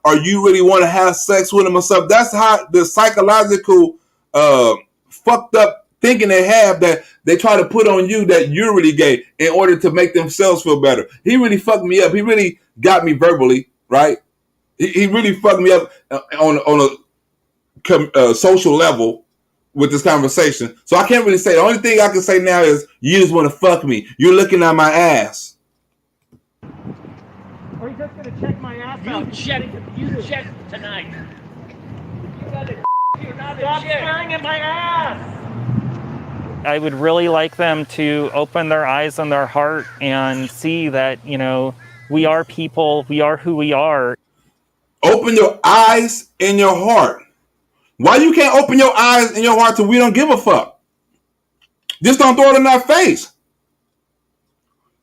Speaker 1: Or you really want to have sex with them or something. That's how the psychological fucked up thinking they have, that they try to put on you that you're really gay in order to make themselves feel better. He really fucked me up. He really got me verbally, right? He really fucked me up on a social level with this conversation. So I can't really say. The only thing I can say now is you just want to fuck me. You're looking at my ass.
Speaker 15: Or are you just going to check my ass out?
Speaker 14: You check tonight. You got it. You're not
Speaker 15: Stop
Speaker 14: a chick.
Speaker 15: staring at my ass.
Speaker 16: I would really like them to open their eyes and their heart and see that, you know, we are people, we are who we are.
Speaker 1: Open your eyes and your heart. Why you can't open your eyes and your heart till we don't give a fuck? Just don't throw it in our face.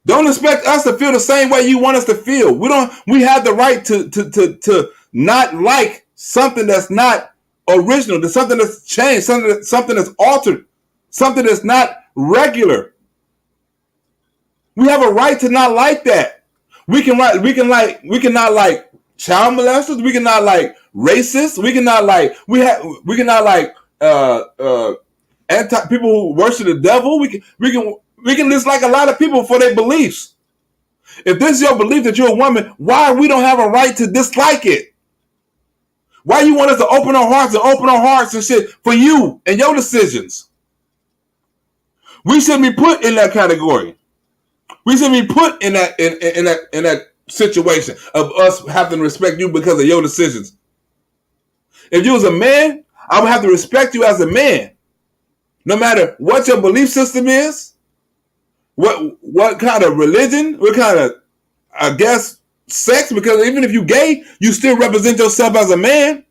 Speaker 1: Don't expect us to feel the same way you want us to feel. We have the right to not like something that's not original, to something that's changed, something that's altered, something that's not regular. We have a right to not like that. We cannot like child molesters. We cannot like racists. We cannot like anti people who worship the devil. We can dislike a lot of people for their beliefs. If this is your belief that you're a woman, why we don't have a right to dislike it? Why you want us to open our hearts and shit for you and your decisions? We shouldn't be put in that category. We shouldn't be put in that situation of us having to respect you because of your decisions. If you was a man, I would have to respect you as a man. No matter what your belief system is, what kind of religion, what kind of, I guess, sex, because even if you gay, you still represent yourself as a man.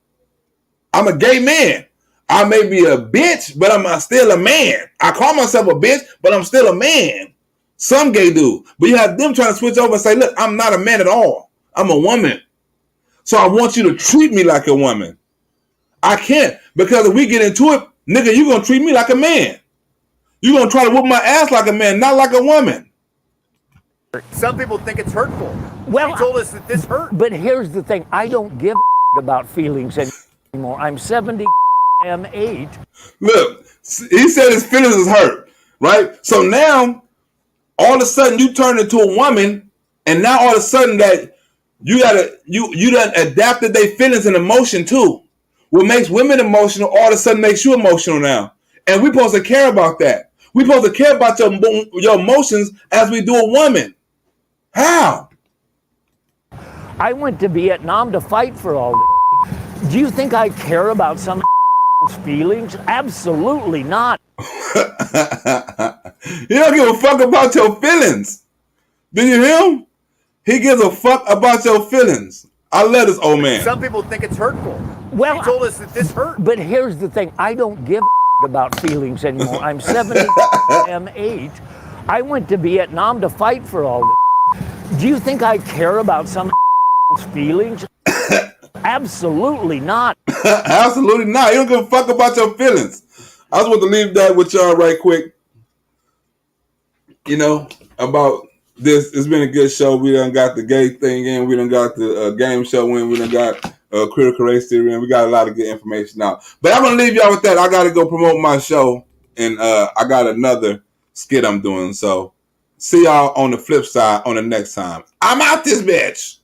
Speaker 1: I'm a gay man. I may be a bitch, but I'm still a man. I call myself a bitch, but I'm still a man. Some gay do. But you have them trying to switch over and say, look, I'm not a man at all. I'm a woman. So I want you to treat me like a woman. I can't, because if we get into it, nigga, you're going to treat me like a man. You're going to try to whoop my ass like a man, not like a woman.
Speaker 17: Some people think it's hurtful.
Speaker 14: Well,
Speaker 17: you told us that this hurt.
Speaker 14: But here's the thing. I don't give about feelings anymore. I'm 78.
Speaker 1: Look, he said his feelings is hurt, right? So now, all of a sudden, you turn into a woman, and now all of a sudden that you done adapted their feelings and emotion too. What makes women emotional all of a sudden makes you emotional now. And we're supposed to care about that. We supposed to care about your emotions as we do a woman. How?
Speaker 18: I went to Vietnam to fight for all this. Do you think I care about some feelings? Absolutely not.
Speaker 1: He don't give a fuck about your feelings. Do you hear him? He gives a fuck about your feelings. I love this old man.
Speaker 17: Some people think it's hurtful.
Speaker 18: Well,
Speaker 17: he told us that this hurt.
Speaker 18: But here's the thing. I don't give about feelings anymore. I'm 70 age. I went to Vietnam to fight for all this. Do you think I care about some feelings? Absolutely not.
Speaker 1: Absolutely not. You don't give a fuck about your feelings. I just want to leave that with y'all right quick. You know, about this. It's been a good show. We done got the gay thing in. We done got the game show in. We done got critical race theory in. We got a lot of good information out. But I'm going to leave y'all with that. I got to go promote my show. And I got another skit I'm doing. So see y'all on the flip side on the next time. I'm out this bitch.